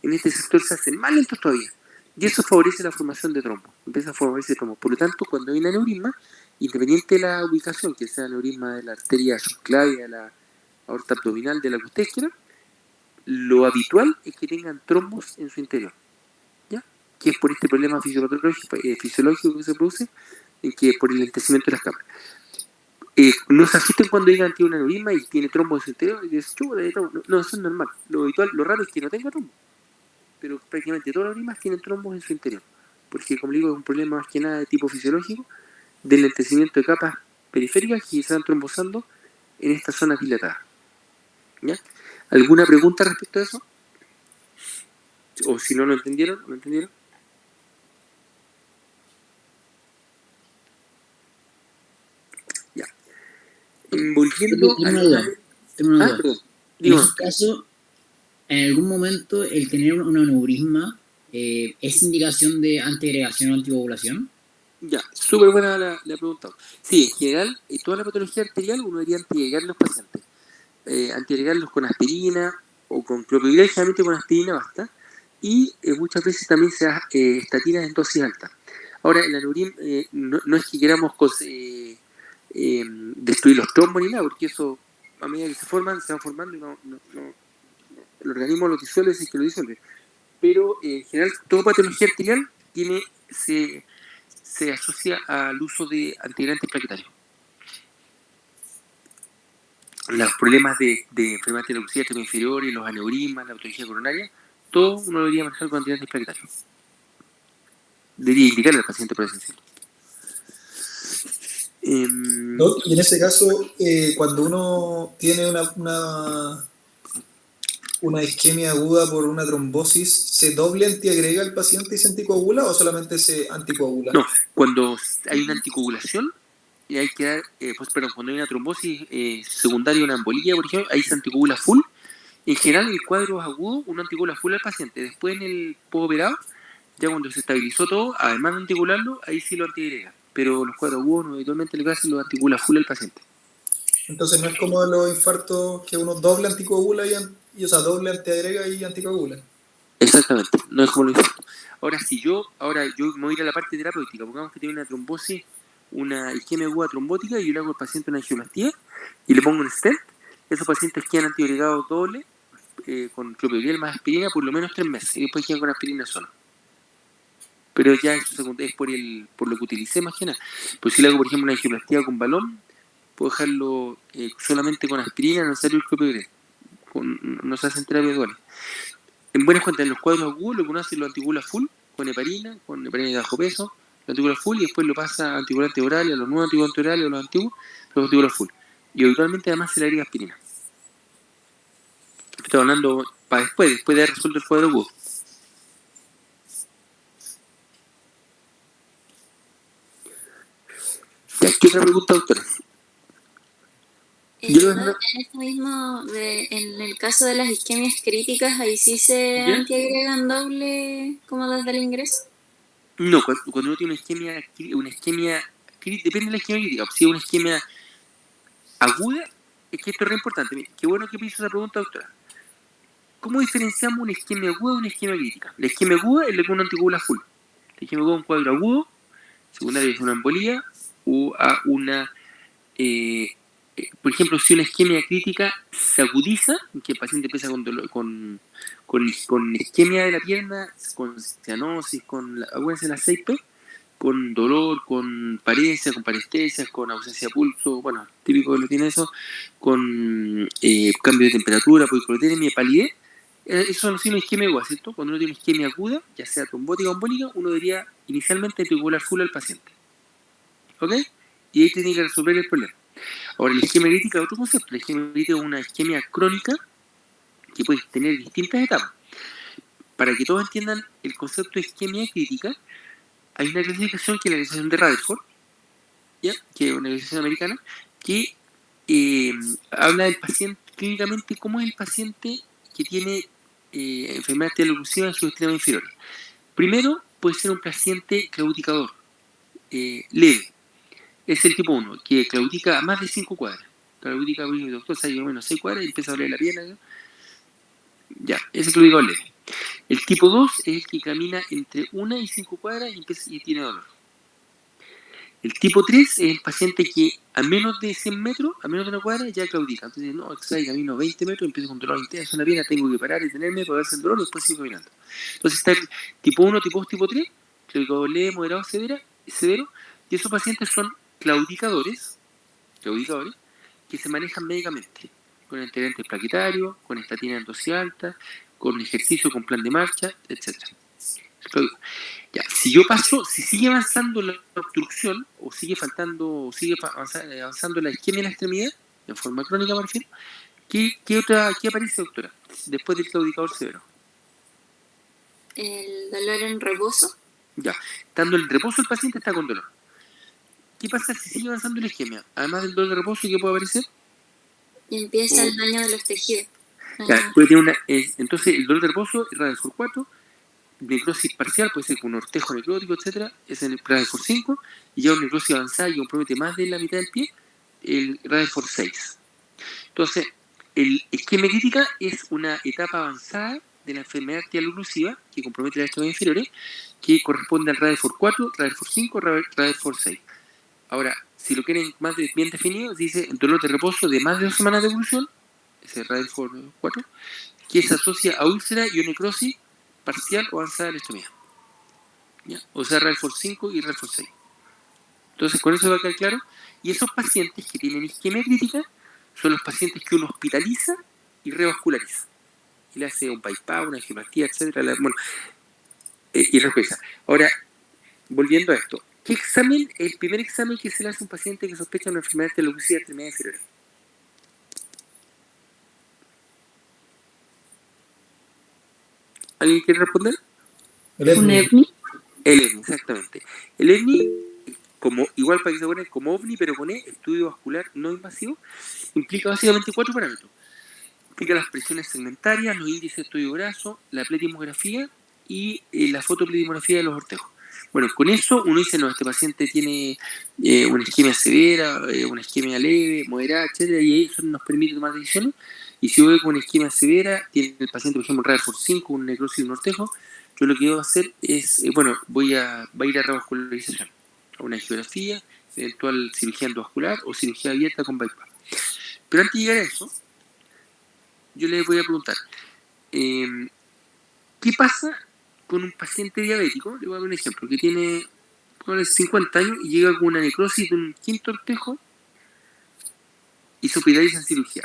en este sector se hacen más lentos todavía. Y eso favorece la formación de trombos. Empieza a formarse trombos. Por lo tanto, cuando hay un aneurisma, independiente de la ubicación, que sea aneurisma de la arteria subclavia, de la aorta abdominal, de la que ustedes quieran, lo habitual es que tengan trombos en su interior, ¿ya? Que es por este problema fisiológico que se produce, en que por el lentecimiento de las capas. No se asusten cuando digan que tiene un aneurisma y tiene trombos en su interior y dicen, no, eso es normal. Lo habitual, lo raro es que no tenga trombos. Pero prácticamente todos los aneurismas tienen trombos en su interior. Porque, como digo, es un problema más que nada de tipo fisiológico, del lentecimiento de capas periféricas que se están trombosando en esta zona dilatada, ¿ya? ¿Alguna pregunta respecto a eso? O si no lo entendieron, ¿lo entendieron? Ya. Volviendo Tengo una duda. Perdón. En ese caso, en algún momento, el tener un aneurisma ¿es indicación de antiagregación o anticoagulación? Ya, súper buena la pregunta. Sí, en general, toda la patología arterial uno debería antiagregar a los pacientes. Antiagregarlos con aspirina o con clopidogrel, generalmente con aspirina basta. Y muchas veces también se da estatinas en dosis alta. Ahora, el aneurisma no es que queramos destruir los trombos ni nada, porque eso, a medida que se forman, se van formando y el organismo lo disuelve si es que lo disuelve. Pero en general, toda patología arterial se asocia al uso de antiagregantes plaquetarios. Los problemas de enfermedad de la inferior y los aneurismas, la patología coronaria, todo uno debería manejar con antiagregantes plaquetarios. Debería indicarle al paciente por esencial. ¿No? Y en ese caso, cuando uno tiene una isquemia aguda por una trombosis, ¿se doble antiagrega al paciente y se anticoagula o solamente se anticoagula? No, cuando hay una anticoagulación, y hay que dar, cuando hay una trombosis secundaria, una embolía, por ejemplo, ahí se anticoagula full. En general, el cuadro agudo, uno anticoagula full al paciente. Después, en el postoperado, ya cuando se estabilizó todo, además de anticoagularlo, ahí sí lo antiagrega. Pero los cuadros agudos, habitualmente, lo que hacen lo anticoagula full al paciente. Entonces no es como los infartos que uno doble anticoagula o sea, doble antiagrega y anticoagula. Exactamente, no es como lo infarto. Ahora, yo me voy a ir a la parte terapéutica. Pongamos que tiene una trombosis, una isquemia aguda trombótica, y yo le hago al paciente una angioplastía y le pongo un stent. Esos pacientes quedan antiagregados doble con clopidogrel más aspirina por lo menos 3 meses y después quedan con aspirina sola. Pero ya eso es por lo que utilicé más que nada. Pues si le hago, por ejemplo, una angioplastía con balón, puedo dejarlo solamente con aspirina, no necesario el clopidogrel. No se hacen terapias duales. En buenas cuentas, en los cuadros agudos, lo que uno hace es lo anticoagula full, con heparina de bajo peso, lo anticoagula full y después lo pasa a anticoagulantes orales, a los nuevos anticoagulantes orales, a los antiguos, lo anticoagula full. Y habitualmente además se le agrega aspirina. Estoy hablando para después de haber resuelto el cuadro agudo. ¿Qué otra pregunta, doctora? En esto mismo, en el caso de las isquemias críticas, ahí sí se antiagregan doble como desde el ingreso. No, cuando uno tiene una isquemia crítica, depende de la isquemia crítica. Si es una isquemia aguda, es que esto es re importante. Mira, qué bueno que me hizo esa pregunta, doctora. ¿Cómo diferenciamos una isquemia aguda de una isquemia crítica? La isquemia aguda es la que uno anticoagula full. La isquemia aguda es un cuadro agudo, secundario es una embolía, o a una... por ejemplo, si una isquemia crítica se agudiza, que el paciente empieza con isquemia de la pierna, con cianosis, acuérdense las 6P, con dolor, con paresia, con parestesias, con ausencia de pulso, bueno, típico que lo tiene eso, con cambio de temperatura, policlotemia, palidez. Eso son los signos de isquemia aguda, ¿cierto? Cuando uno tiene isquemia aguda, ya sea trombótica o embólica, uno debería inicialmente anticoagular full al paciente. ¿Ok? Y ahí tiene que resolver el problema. Ahora, la isquemia crítica es otro concepto. La isquemia crítica es una isquemia crónica que puede tener distintas etapas. Para que todos entiendan el concepto de isquemia crítica, hay una clasificación que es la clasificación de Rutherford, ¿ya? Que es una clasificación americana, que habla del paciente clínicamente, cómo es el paciente que tiene enfermedad arterial oclusiva en sus extremos inferiores. Primero, puede ser un paciente claudicador, leve. Es el tipo 1, que claudica a más de 5 cuadras. Claudica, el doctor sabe menos 6 cuadras y empieza a doler la pierna. Ya, ese es el claudicador leve. El tipo 2 es el que camina entre 1 y 5 cuadras y tiene dolor. El tipo 3 es el paciente que a menos de 100 metros, a menos de una cuadra, ya claudica. Entonces, no, camino 20 metros, empiezo con dolor intenso en la pierna, tengo que parar y tenerme para verse el dolor y después sigo caminando. Entonces está el tipo 1, tipo 2, tipo 3, claudicador leve, moderado, severo, y esos pacientes son claudicadores que se manejan médicamente, con antiagregantes plaquetarios, con estatina en dosis alta, con ejercicio, con plan de marcha, etc. Ya, si sigue avanzando la obstrucción, o sigue avanzando la isquemia en la extremidad, en forma crónica me refiero, ¿qué aparece, doctora, después del claudicador severo? El dolor en reposo. Ya, estando en reposo el paciente está con dolor. ¿Qué pasa si sigue avanzando la isquemia? Además del dolor de reposo, ¿qué puede aparecer? Y empieza el daño de los tejidos. Ya, puede tener entonces el dolor de reposo es Rutherford 4, necrosis parcial, puede ser con un ortejo necrótico, etcétera, es el Rutherford 5, y ya una necrosis avanzada que compromete más de la mitad del pie, el Rutherford 6. Entonces, el isquemia crítica es una etapa avanzada de la enfermedad arterial oclusiva que compromete las extremidades inferiores, que corresponde al Rutherford 4, Rutherford 5, Rutherford 6. Ahora, si lo quieren más bien definido, dice dolor de reposo de más de 2 semanas de evolución, ese Rutherford 4, que se asocia a úlcera y o necrosis parcial o avanzada de la extremidad. ¿Ya? O sea, Rutherford 5 y Rutherford 6. Entonces, con eso va a quedar claro. Y esos pacientes que tienen isquemia crítica son los pacientes que uno hospitaliza y revasculariza. Y le hace un bypass, una angioplastia, etcétera. Bueno, y regresa. Ahora, volviendo a esto, ¿qué examen es el primer examen que se le hace a un paciente que sospecha una enfermedad de oclusiva de extremidades inferiores? ¿Alguien quiere responder? ¿Un EVNI? El EVNI, exactamente. El EVNI, como, igual para que se acuerden, como OVNI, pero con estudio vascular no invasivo, implica básicamente 4 parámetros. Implica las presiones segmentarias, los índices de estudio brazo, la pletimografía y la fotopletimografía de los ortejos. Bueno, con eso uno dice, no, este paciente tiene una isquemia severa, una isquemia leve, moderada, etcétera, y eso nos permite tomar decisiones. Y si yo veo con una isquemia severa, tiene el paciente, por ejemplo, un Rutherford 5, un necrosis de un ortejo, yo lo que debo hacer es, va a ir a revascularización, a una angiografía, eventual cirugía endovascular o cirugía abierta con bypass. Pero antes de llegar a eso, yo les voy a preguntar, ¿qué pasa con un paciente diabético? Le voy a dar un ejemplo, que tiene 50 años y llega con una necrosis de un quinto ortejo y se hospitaliza en cirugía.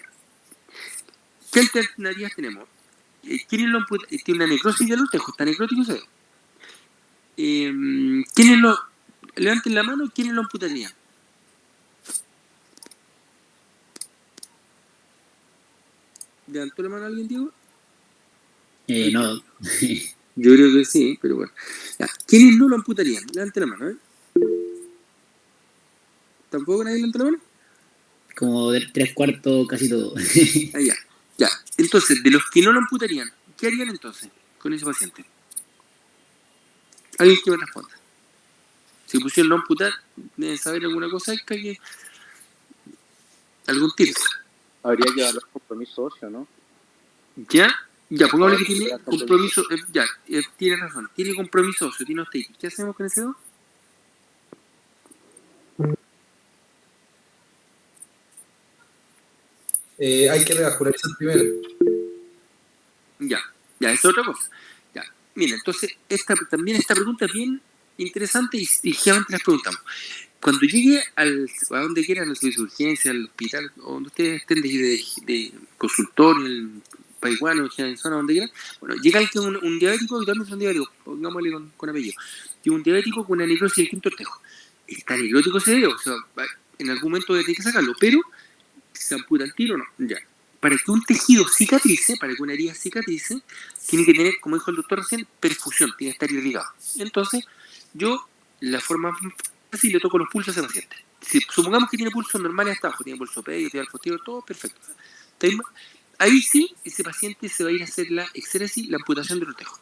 ¿Qué alternativas tenemos? ¿Quiénes lo tiene una necrosis del ortejo? Está necrótico ese. ¿Quiénes lo levanten la mano? ¿Quiénes lo amputarían? ¿Levantó la mano alguien, Diego? No. Yo creo que sí, pero bueno. Ya. ¿Quiénes no lo amputarían? Levante la mano, ¿eh? ¿Tampoco nadie levanta la mano? Como de 3/4, casi todo. Ah, ya. Ya. Entonces, de los que no lo amputarían, ¿qué harían entonces con ese paciente? Alguien que me responda. Si pusieron no amputar, deben saber alguna cosa que algún tip. Habría que dar los compromisos óseos, ¿no? ¿Ya? Ya, pongámosle que tiene compromiso, tiene razón, tiene compromiso óseo, tiene osteitis. ¿Qué hacemos con ese dos? Hay que revascularizar primero. Ya, es otra cosa. Ya, mira, entonces, también esta pregunta es bien interesante y generalmente las preguntamos. Cuando llegue a donde quieran, al servicio de urgencia, al hospital, o donde ustedes estén de consultorio, en el Paiguano, en zona, donde quieran, bueno, llega alguien, un diabético, y también son diabéticos, pongámosle con apellido, y un diabético con una necrosis del quinto ortejo. Está necrótico severo, o sea, en algún momento tiene que sacarlo, pero se amputa el tiro, no, ya. Para que un tejido cicatrice, para que una herida cicatrice, tiene que tener, como dijo el doctor recién, perfusión, tiene que estar irrigado. Entonces, yo, la forma fácil, le toco los pulsos a ese paciente. Si supongamos que tiene pulsos normales hasta abajo, tiene pulso pedio, tiene posterior, todo perfecto. Ahí sí, ese paciente se va a ir a hacer la exéresis, la amputación del ortejo.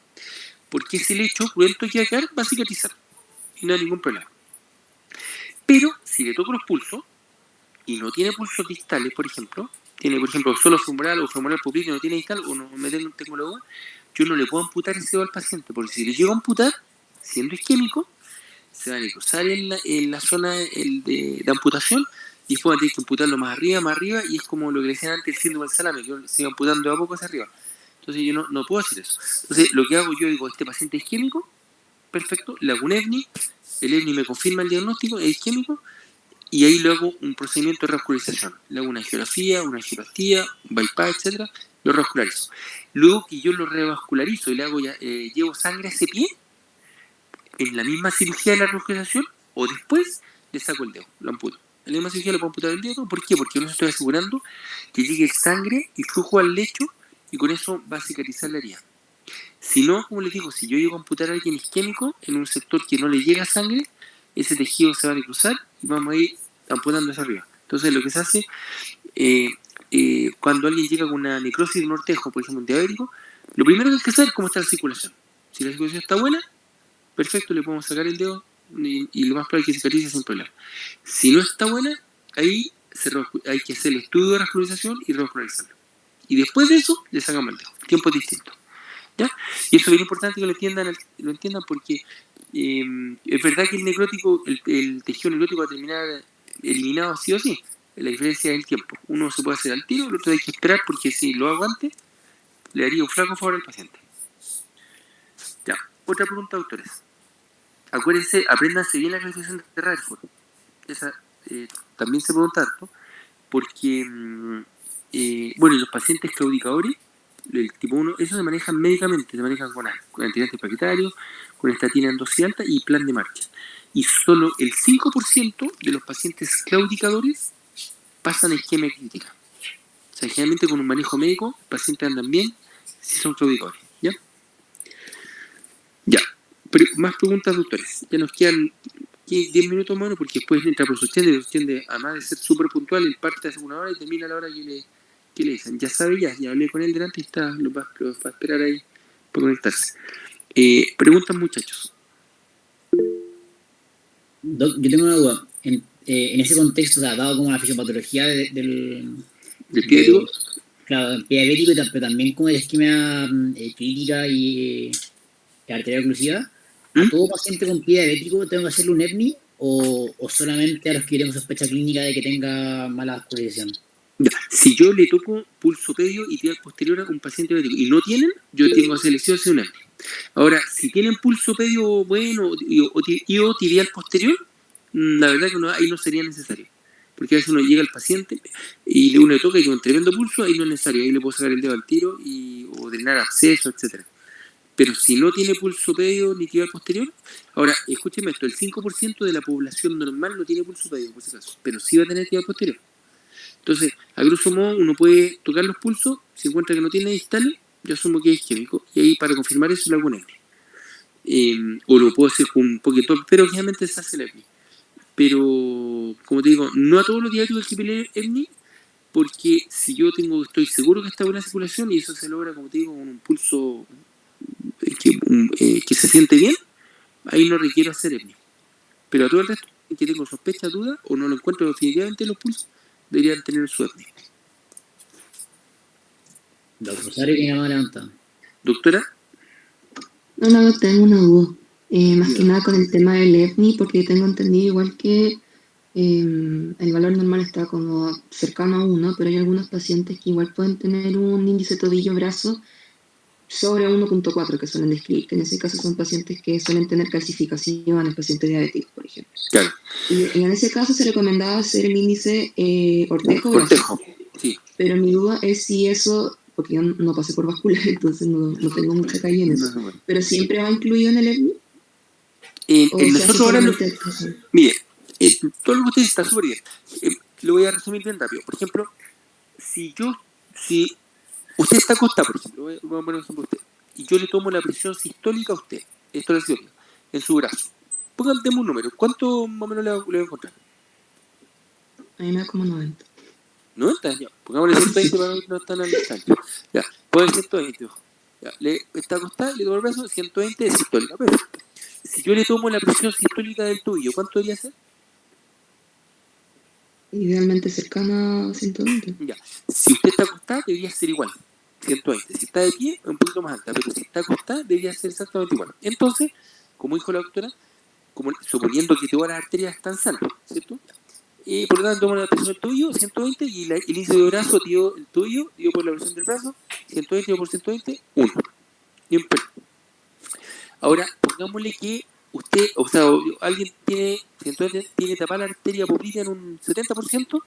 Porque ese lecho cruento que va a quedar va a cicatrizar. Y no hay ningún problema. Pero, si le toco los pulsos, y no tiene pulsos distales, por ejemplo, tiene, por ejemplo, solo femoral o femoral popliteo, no tiene distal, o no me tengo la duda, yo no le puedo amputar ese dedo al paciente, porque si le llego a amputar, siendo isquémico, se van a cruzar en la zona de amputación, y después van a tener que amputarlo más arriba, y es como lo que le decían antes, el síndrome del salame, que se va amputando de a poco hacia arriba. Entonces yo no puedo hacer eso. Entonces lo que hago yo, digo, este paciente es isquémico, perfecto, le hago un EVNI, el EVNI me confirma el diagnóstico, es isquémico, y ahí le hago un procedimiento de revascularización. Le hago una angiografía, una angioplastia, un bypass, etcétera, lo revascularizo. Luego que yo lo revascularizo y le hago llevo sangre a ese pie, en la misma cirugía de la revascularización, o después le saco el dedo, lo amputo. En la misma cirugía le puedo amputar el dedo, ¿por qué? Porque yo no estoy asegurando que llegue sangre y flujo al lecho, y con eso va a cicatrizar la herida. Si no, como les digo, si yo llego a amputar a alguien isquémico en un sector que no le llega sangre, ese tejido se va a cruzar y vamos a ir amputando hacia arriba. Entonces lo que se hace, cuando alguien llega con una necrosis de un ortejo, por ejemplo un diabético, lo primero que hay que hacer es cómo está la circulación. Si la circulación está buena, perfecto, le podemos sacar el dedo y lo más probable es que cicatrice sin problema. Si no está buena, ahí hay que hacer el estudio de vascularización y revascularizarlo. Y después de eso, le sacamos el dedo. Tiempo distinto. ¿Ya? Y eso es bien importante que lo entiendan porque es verdad que el necrótico, el tejido necrótico va a terminar eliminado sí o sí. La diferencia es el tiempo. Uno se puede hacer al tiro, el otro hay que esperar porque si lo hago antes, le daría un flaco favor al paciente. Ya, otra pregunta, doctores. Acuérdense, apréndanse bien la clasificación de Rutherford. Esa también se pregunta harto, porque, bueno, y los pacientes claudicadores, el tipo 1, eso se manejan médicamente, se manejan con antidepresivantes plaquetarios, con estatina en dosis alta y plan de marcha. Y solo el 5% de los pacientes claudicadores pasan a isquemia crítica. O sea, generalmente con un manejo médico, los pacientes andan bien si son claudicadores. ¿Ya? Ya. Más preguntas, doctores. Ya nos quedan 10 minutos más, porque después entra por sostiene, además de ser súper puntual, él parte hace una hora y termina a la hora que le dicen. Ya sabe, ya hablé con él delante y lo va a esperar ahí por conectarse. Preguntan, muchachos. Doc, yo tengo una duda. En ese contexto, o sea, dado como la fisiopatología del pie diabético, claro, el pie diabético, pero también como la isquemia crítica y arteria oclusiva, ¿a todo paciente con pie diabético tengo que hacerle un EPNI o solamente a los que tenemos sospecha clínica de que tenga mala vascularización? Ya, si yo le toco pulso pedio y tibial posterior a un paciente diabético y no tienen, yo tengo selección un EPNI. Ahora, si tienen pulso pedio bueno o tibial posterior, la verdad que ahí no sería necesario. Porque a veces uno llega al paciente y uno le toca y con un tremendo pulso, ahí no es necesario. Ahí le puedo sacar el dedo al tiro o drenar absceso, etcétera. Pero si no tiene pulso pedio ni tibial posterior, ahora, escúcheme esto, el 5% de la población normal no tiene pulso pedio, por si acaso, pero sí va a tener tibial posterior. Entonces, a grosso modo, uno puede tocar los pulsos, si encuentra que no tiene distales, yo asumo que es isquémico, y ahí para confirmar eso le hago un EPNI. O lo puedo hacer con un poquito, pero obviamente se hace el EPNI. Pero, como te digo, no a todos los diabéticos hay que pedir EPNI, porque si yo estoy seguro que está buena circulación, y eso se logra, como te digo, con un pulso que se siente bien, ahí no requiero hacer EPNI. Pero a todo el resto, que tengo sospecha, duda, o no lo encuentro definitivamente en los pulsos, deberían tener su EPNI. Doctor Rosario tiene la mano levantada. ¿Doctora? No, tengo una duda. Más que nada con el tema del EPNI, porque tengo entendido igual que el valor normal está como cercano a 1, pero hay algunos pacientes que igual pueden tener un índice tobillo-brazo sobre 1.4 que suelen describir, que en ese caso son pacientes que suelen tener calcificación, pacientes diabéticos, por ejemplo. Claro. Y en ese caso se recomendaba hacer el índice Ortejo. Sí. Pero mi duda es si eso, porque yo no pasé por vascular, entonces no tengo mucha calle en eso, pero siempre va incluido en el EPNI. Nosotros ahora mire, todo lo que usted dice está súper bien. Lo voy a resumir bien rápido. Por ejemplo, si usted está acostado, por ejemplo, voy a poner un ejemplo a usted, y yo le tomo la presión sistólica a usted, esto es cierto, en su brazo. Póngame un número, ¿cuánto más o menos le voy a encontrar? A mí me da como 90. 90, ya. Pongámosle 120 para que no están al instante. Ya, puede ser 120, ojo. Ya, está acostado, le tomo el brazo, 120 de sistólica, perfecto. Si yo le tomo la presión sistólica del tuyo, ¿cuánto debería ser? Idealmente cercana a 120. Ya. Si usted está acostado, debería ser igual, 120. Si está de pie, un poquito más alta, pero si está acostado, debería ser exactamente igual. Entonces, como dijo la doctora, suponiendo que todas las arterias están sanas, ¿cierto? Por lo tanto, tomo la presión del tuyo, 120, y el índice de brazo, el tuyo, digo por la presión del brazo, 120 digo por 120, 1. Bien, ahora, pongámosle que usted, o sea, alguien tiene tapada la arteria popltea en un 70%,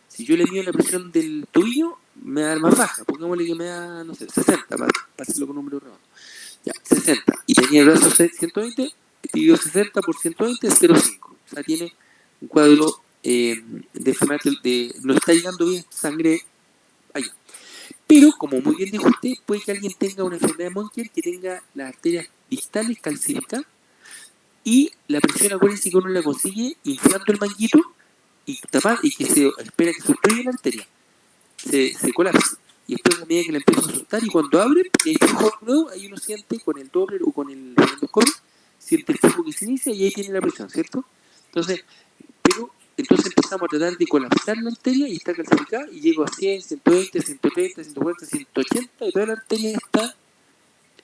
si yo le mido la presión del tuyo, me va a dar más baja. Pongámosle que me da, no sé, 60, para hacerlo con número redondo. Ya, 60. Y tenía el brazo 120, dividido 60 por 120, 0,5. O sea, tiene un cuadro de enfermedad no está llegando bien sangre allá. Pero, como muy bien dijo usted, puede que alguien tenga una enfermedad de Monker que tenga las arterias distales calcificadas y la presión, acuérdense que uno la consigue inflando el manguito y tapar y que se espera que se obstruya la arteria. Se colapsa. y después a medida que la empiezo a soltar y cuando abre, y hay flujo nuevo, ahí uno siente con el Doppler o con el endoscopio, siente el flujo que se inicia y ahí tiene la presión, ¿cierto? Entonces, entonces empezamos a tratar de colapsar la arteria y está calcificada y llego a 100, 120, 130, 140, 180 y toda la arteria está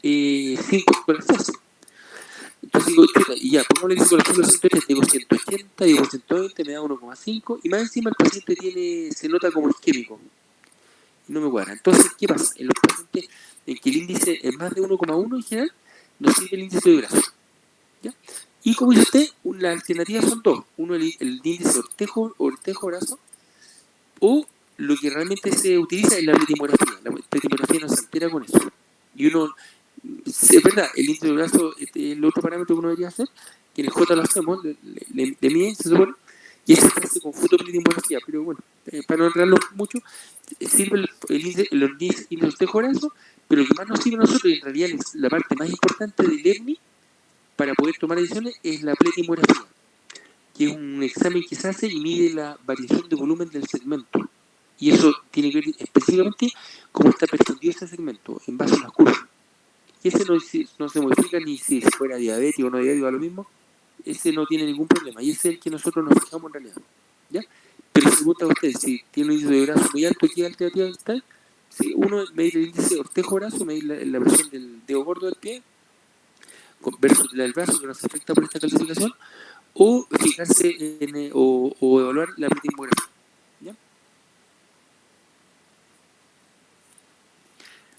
sin colapsarse. Entonces digo, chuta, y ya, pongámosle que se colapsó los 180, digo 180, digo 120, me da 1,5 y más encima el paciente se nota como isquémico. No me cuadra. Entonces, ¿qué pasa? En los pacientes en que el índice es más de 1,1 en general, no sirve el índice de brazo. ¿Ya? Y como dice usted, las alternativas son dos. Uno, el índice ortejo-brazo, o lo que realmente se utiliza es la pletimografía. La pletimografía no se altera con eso. Y uno, es verdad, el índice de brazo es el otro parámetro que uno debería hacer, que en el J lo hacemos, de miden, se supone, y eso se hace con fotopletimografía. Pero bueno, para no entrarlo mucho, sirve el índice ortejo-brazo, pero lo que más nos sirve a nosotros, y en realidad es la parte más importante del ERNI, para poder tomar decisiones, es la pletimografía, que es un examen que se hace y mide la variación de volumen del segmento. Y eso tiene que ver específicamente cómo está perfundido ese segmento, en base a las curvas. Y ese no se modifica ni si fuera diabético o no diabético, a lo mismo. Ese no tiene ningún problema. Y ese es el que nosotros nos fijamos en realidad. ¿Ya? Pero si pregunta a usted, si tiene un índice de brazo muy alto, ¿qué alternativa está? Si uno medir el índice ortejo-brazo, medir la presión del dedo gordo del pie, versus la del brazo que nos afecta por esta clasificación, o fijarse o evaluar la pletimografía. ¿Ya?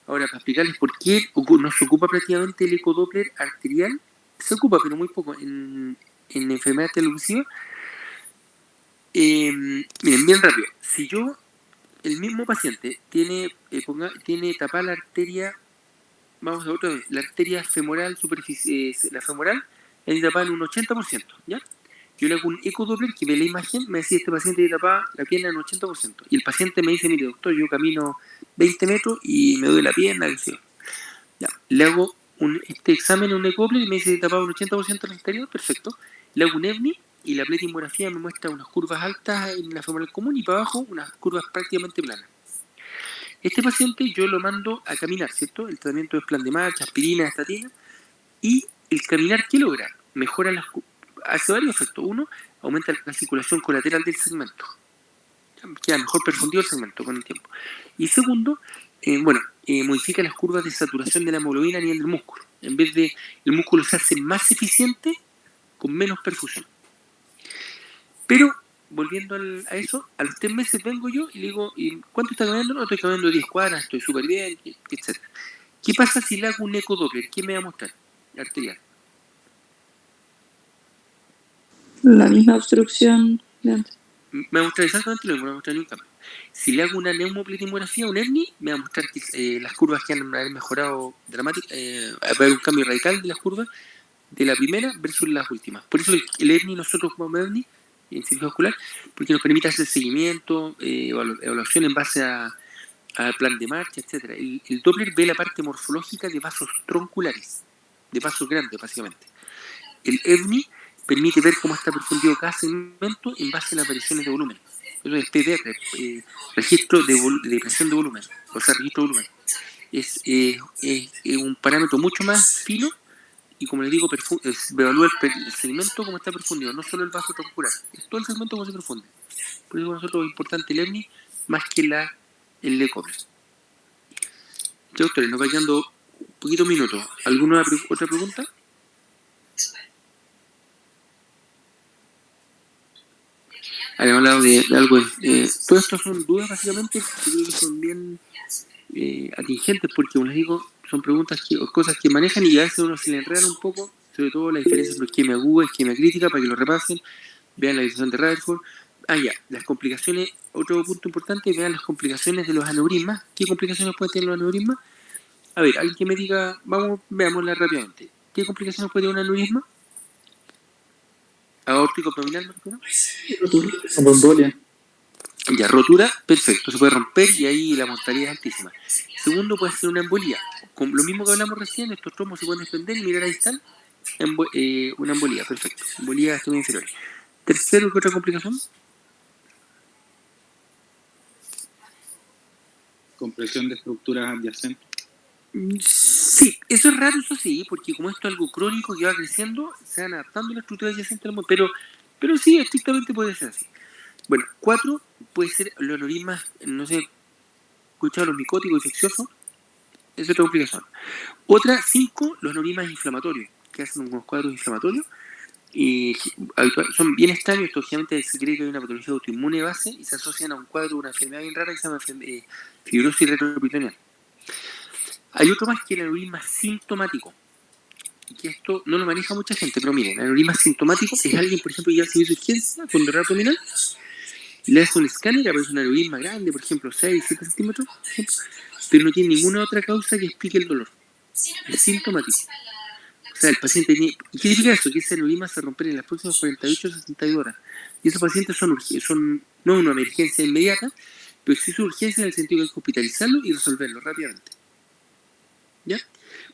Ahora, para explicarles por qué no se ocupa prácticamente el ecodoppler arterial, se ocupa, pero muy poco, en enfermedades televisivas. Miren, bien rápido. Si el mismo paciente tiene tapada la arteria, vamos a otra vez, la arteria femoral, la femoral, es tapada en un 80%, ¿ya? Yo le hago un ecodoppler que ve la imagen, me decía este paciente tiene tapada la pierna en un 80%. Y el paciente me dice, mire doctor, yo camino 20 metros y me duele la pierna, ya. Le hago este examen, un ecodoppler, y me dice tapado un 80% en el exterior, perfecto. Le hago un EVNI y la pletimografía me muestra unas curvas altas en la femoral común y para abajo unas curvas prácticamente planas. Este paciente yo lo mando a caminar, ¿cierto? El tratamiento es plan de marcha, aspirina, estatina. Y el caminar, ¿qué logra? Mejora hace varios efectos. Uno, aumenta la circulación colateral del segmento. Queda mejor perfundido el segmento con el tiempo. Y segundo, modifica las curvas de saturación de la hemoglobina a nivel del músculo. En vez de el músculo se hace más eficiente con menos perfusión. Pero, volviendo a eso, a los 3 meses vengo yo y le digo, ¿y cuánto está caminando? No, estoy caminando 10 cuadras, estoy súper bien, etc. ¿Qué pasa si le hago un ecodoppler? ¿Qué me va a mostrar? Arterial. La misma obstrucción de antes. Me va a mostrar exactamente lo mismo, no me va a mostrar ni un cambio. Si le hago una neumopletimografía, un ERNI, me va a mostrar que las curvas que han mejorado dramáticamente, va a haber un cambio radical de las curvas de la primera versus las últimas. Por eso el ERNI, nosotros como ERNI, en cirugía vascular, porque nos permite hacer seguimiento, evaluación en base a plan de marcha, etc. El Doppler ve la parte morfológica de vasos tronculares, de vasos grandes, básicamente. El EVNI permite ver cómo está perfundido cada segmento en base a las variaciones de volumen. Eso es PDR, registro de presión de volumen, o sea, registro de volumen. Es un parámetro mucho más fino y, como les digo, evalúa el segmento como está perfundido, no solo el vaso troncular, es todo el segmento como se perfunde. Por eso para nosotros es importante el EVNI más que el ECOPLER. Ya, doctores, nos va quedando un poquito minutos. ¿Alguna otra pregunta? Habíamos hablado de algo. Todo esto son dudas, básicamente, que creo que son bien atingentes, porque, como les digo, son preguntas o cosas que manejan y a veces uno se le enredan un poco, sobre todo la diferencia entre isquemia aguda y isquemia crítica, para que lo repasen, vean la decisión de Rutherford. Las complicaciones, otro punto importante, vean las complicaciones de los aneurismas. ¿Qué complicaciones pueden tener los aneurismas? A ver, alguien que me diga, veámosla rápidamente. ¿Qué complicaciones puede tener un aneurisma? Aórtico abdominal, ¿no? Embolia. Ya, rotura, perfecto, se puede romper y ahí la mortalidad es altísima. Segundo, puede ser una embolía. Con lo mismo que hablamos recién, estos tromos se pueden desprender y mirar ahí están. Una embolía, perfecto. Embolía extremo inferior. Tercero, ¿qué otra complicación? compresión de estructuras adyacentes. Sí, eso es raro, eso sí, porque como esto es algo crónico que va creciendo, se van adaptando las estructuras adyacentes, pero sí, estrictamente puede ser así. Bueno, 4 puede ser los aneurismas, no sé, escuchado los micóticos infecciosos, es otra complicación. Otra, 5, los aneurismas inflamatorios, que hacen unos cuadros inflamatorios, y son bien extraños, esto obviamente se cree que hay una patología autoinmune base y se asocian a un cuadro de una enfermedad bien rara que se llama fibrosis retroperitoneal. Hay otro más que el aneurisma sintomático, y que esto no lo maneja mucha gente, pero miren, el aneurisma sintomático es alguien, por ejemplo, que ya se hizo urgencia con dolor abdominal, le hace un escáner y aparece un aneurisma grande, por ejemplo, 6, 7 centímetros, pero no tiene ninguna otra causa que explique el dolor. Es sintomático. O sea, el paciente tiene... ¿Y qué significa eso? Que ese aneurisma se rompe en las próximas 48 o 62 horas. Y esos pacientes son no una emergencia inmediata, pero sí su urgencia en el sentido de que hay que hospitalizarlo y resolverlo rápidamente. ¿Ya?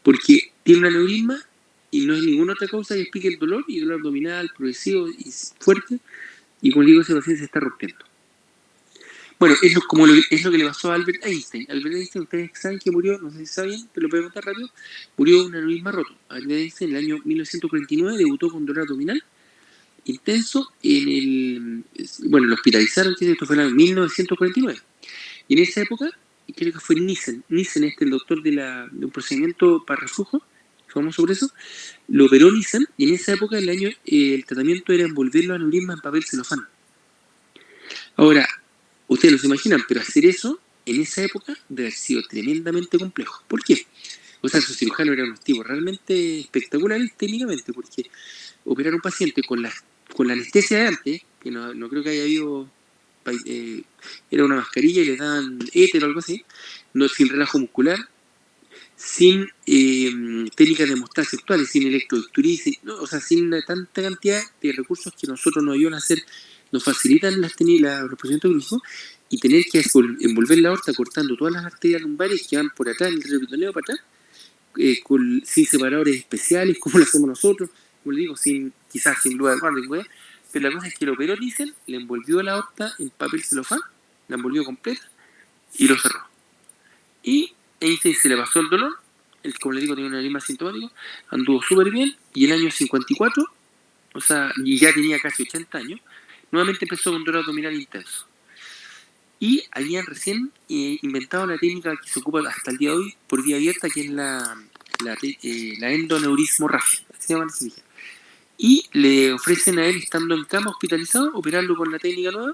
Porque tiene un aneurisma y no hay ninguna otra causa que explique el dolor, y dolor abdominal, progresivo y fuerte, y como digo, ese paciente se está rompiendo. Bueno, es lo que le pasó a Albert Einstein. Albert Einstein, ustedes saben que murió, no sé si saben, pero lo puedo contar rápido, murió de un aneurisma roto. Albert Einstein en el año 1949 debutó con dolor abdominal intenso lo hospitalizaron, que esto fue en el año 1949. Y en esa época, creo que fue Nissen, el doctor de un procedimiento para reflujo, famoso por eso, lo operó Nissen, y en esa época el tratamiento era envolver los aneurismas en papel celofán. Ahora, ustedes no se imaginan, pero hacer eso en esa época debe haber sido tremendamente complejo. ¿Por qué? O sea, sus cirujanos eran unos tipos realmente espectaculares técnicamente, porque operar a un paciente con la anestesia de antes, que no creo que haya habido, era una mascarilla y le daban éter o algo así, sin relajo muscular, sin técnicas de hemostasia actuales, sin electrobisturí, sin tanta cantidad de recursos que nosotros nos ayudan a hacer, nos facilitan los procedimientos quirúrgicos, y tener que envolver la aorta cortando todas las arterias lumbares que van por atrás, en el retroperitoneado para atrás, sin separadores especiales, como lo hacemos nosotros, como le digo, quizás sin duda de guardia, pero la cosa es que lo operó Nissen, le envolvió la aorta en papel celofán, la envolvió completa y lo cerró. Y Einstein se le pasó el dolor, como le digo, tenía un aneurisma sintomático, anduvo súper bien, y en el año 54, y ya tenía casi 80 años, nuevamente empezó con dolor abdominal intenso. Y habían recién inventado la técnica que se ocupa hasta el día de hoy por vía abierta, que es la endoneurismorragia, se llama así. Y le ofrecen a él, estando en cama hospitalizado, operarlo con la técnica nueva,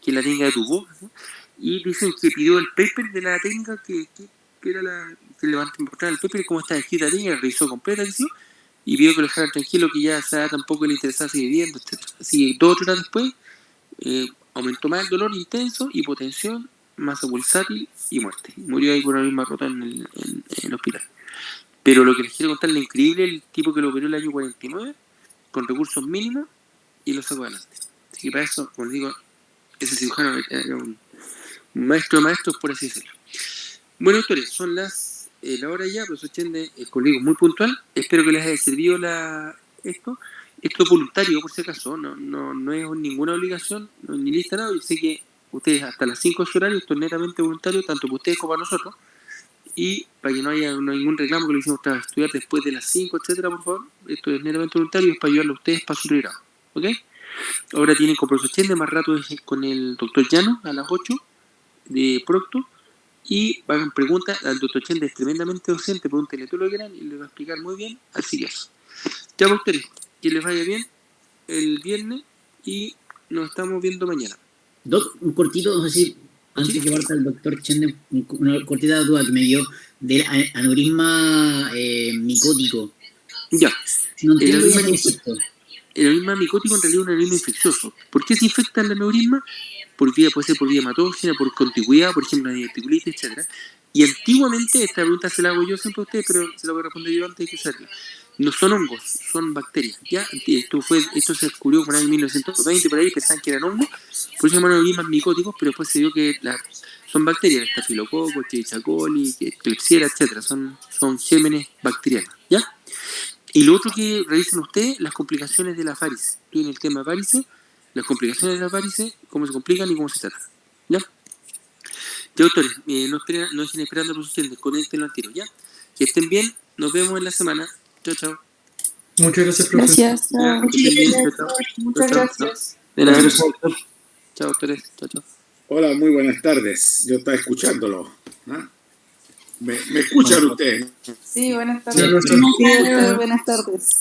que es la técnica de tubo, ¿no? Y dicen que pidió el paper de la técnica, que era que le van a mostrar el paper, cómo está escrita la técnica, la revisó completa, y pidió que lo dejaran tranquilo, que ya tampoco le interesaba seguir viviendo, etc. Así que 2 o 3 horas después, aumentó más el dolor intenso, hipotensión, masa pulsátil y muerte. Murió ahí por una misma rota en el hospital. Pero lo que les quiero contar es lo increíble, el tipo que lo operó el año 49, con recursos mínimos, y lo sacó adelante. Así que para eso, como les digo, ese cirujano era un maestro de maestros, por así decirlo. Bueno, doctores, son la hora ya, profesor Chende, como digo, muy puntual. Espero que les haya servido esto. Esto es voluntario, por si acaso, no es ninguna obligación, ni lista nada. Yo sé que ustedes hasta las 5 de su horario, esto es netamente voluntario, tanto para ustedes como para nosotros. Y para que no haya ningún reclamo que le hicimos para estudiar después de las 5, etcétera, por favor, esto es netamente voluntario, es para ayudarle a ustedes para su pregrado. ¿Ok? Ahora tienen con profesor Chende, más rato es con el doctor Llano a las 8 de Procto, y hagan preguntas. Al doctor Chende es tremendamente docente, pregúntenle todo lo que quieran y le va a explicar muy bien, así que eso. Ya, doctores, que les vaya bien el viernes y nos estamos viendo mañana. Doc, un cortito, no sé si antes que parta el doctor Chende, una cortita duda que me dio del aneurisma micótico. Ya. No entiendo bien el concepto. El aneurisma micótico en realidad es un aneurisma infeccioso. ¿Por qué se infecta el aneurisma? Puede ser por vía hematógena, por contigüidad, por ejemplo, la diverticulitis, etcétera. Y antiguamente, esta pregunta se la hago yo siempre a ustedes, pero se la voy a responder yo antes de que usarla. No son hongos, son bacterias. ¿Ya? Esto se descubrió por ahí en 1920, por ahí pensaban que eran hongos, por eso se llaman aneurismas micóticos, pero después se vio que son bacterias, estafilococo, Escherichia coli, Klebsiella, etcétera. Son gérmenes bacterianos. ¿Ya? Y lo otro que revisen ustedes, las complicaciones de la varices. Tienen el tema de varices, las complicaciones de las varices, cómo se complican y cómo se tratan. ¿Ya? Ya, autores, no estén esperando lo suficiente, conéctenlo al tiro, ¿ya? Que estén bien, nos vemos en la semana. Chao, chao. Muchas gracias, profesor. Gracias. Ya, Chao. que estén bien, chao, chao. Muchas Chao, chao. gracias. De nada. Chao, autores. Chao, chao. Hola, muy buenas tardes. Yo estaba escuchándolo. ¿Ah? ¿Me escuchan ustedes? Sí, buenas Sí, tardes. profesor. Sí, buenas tardes.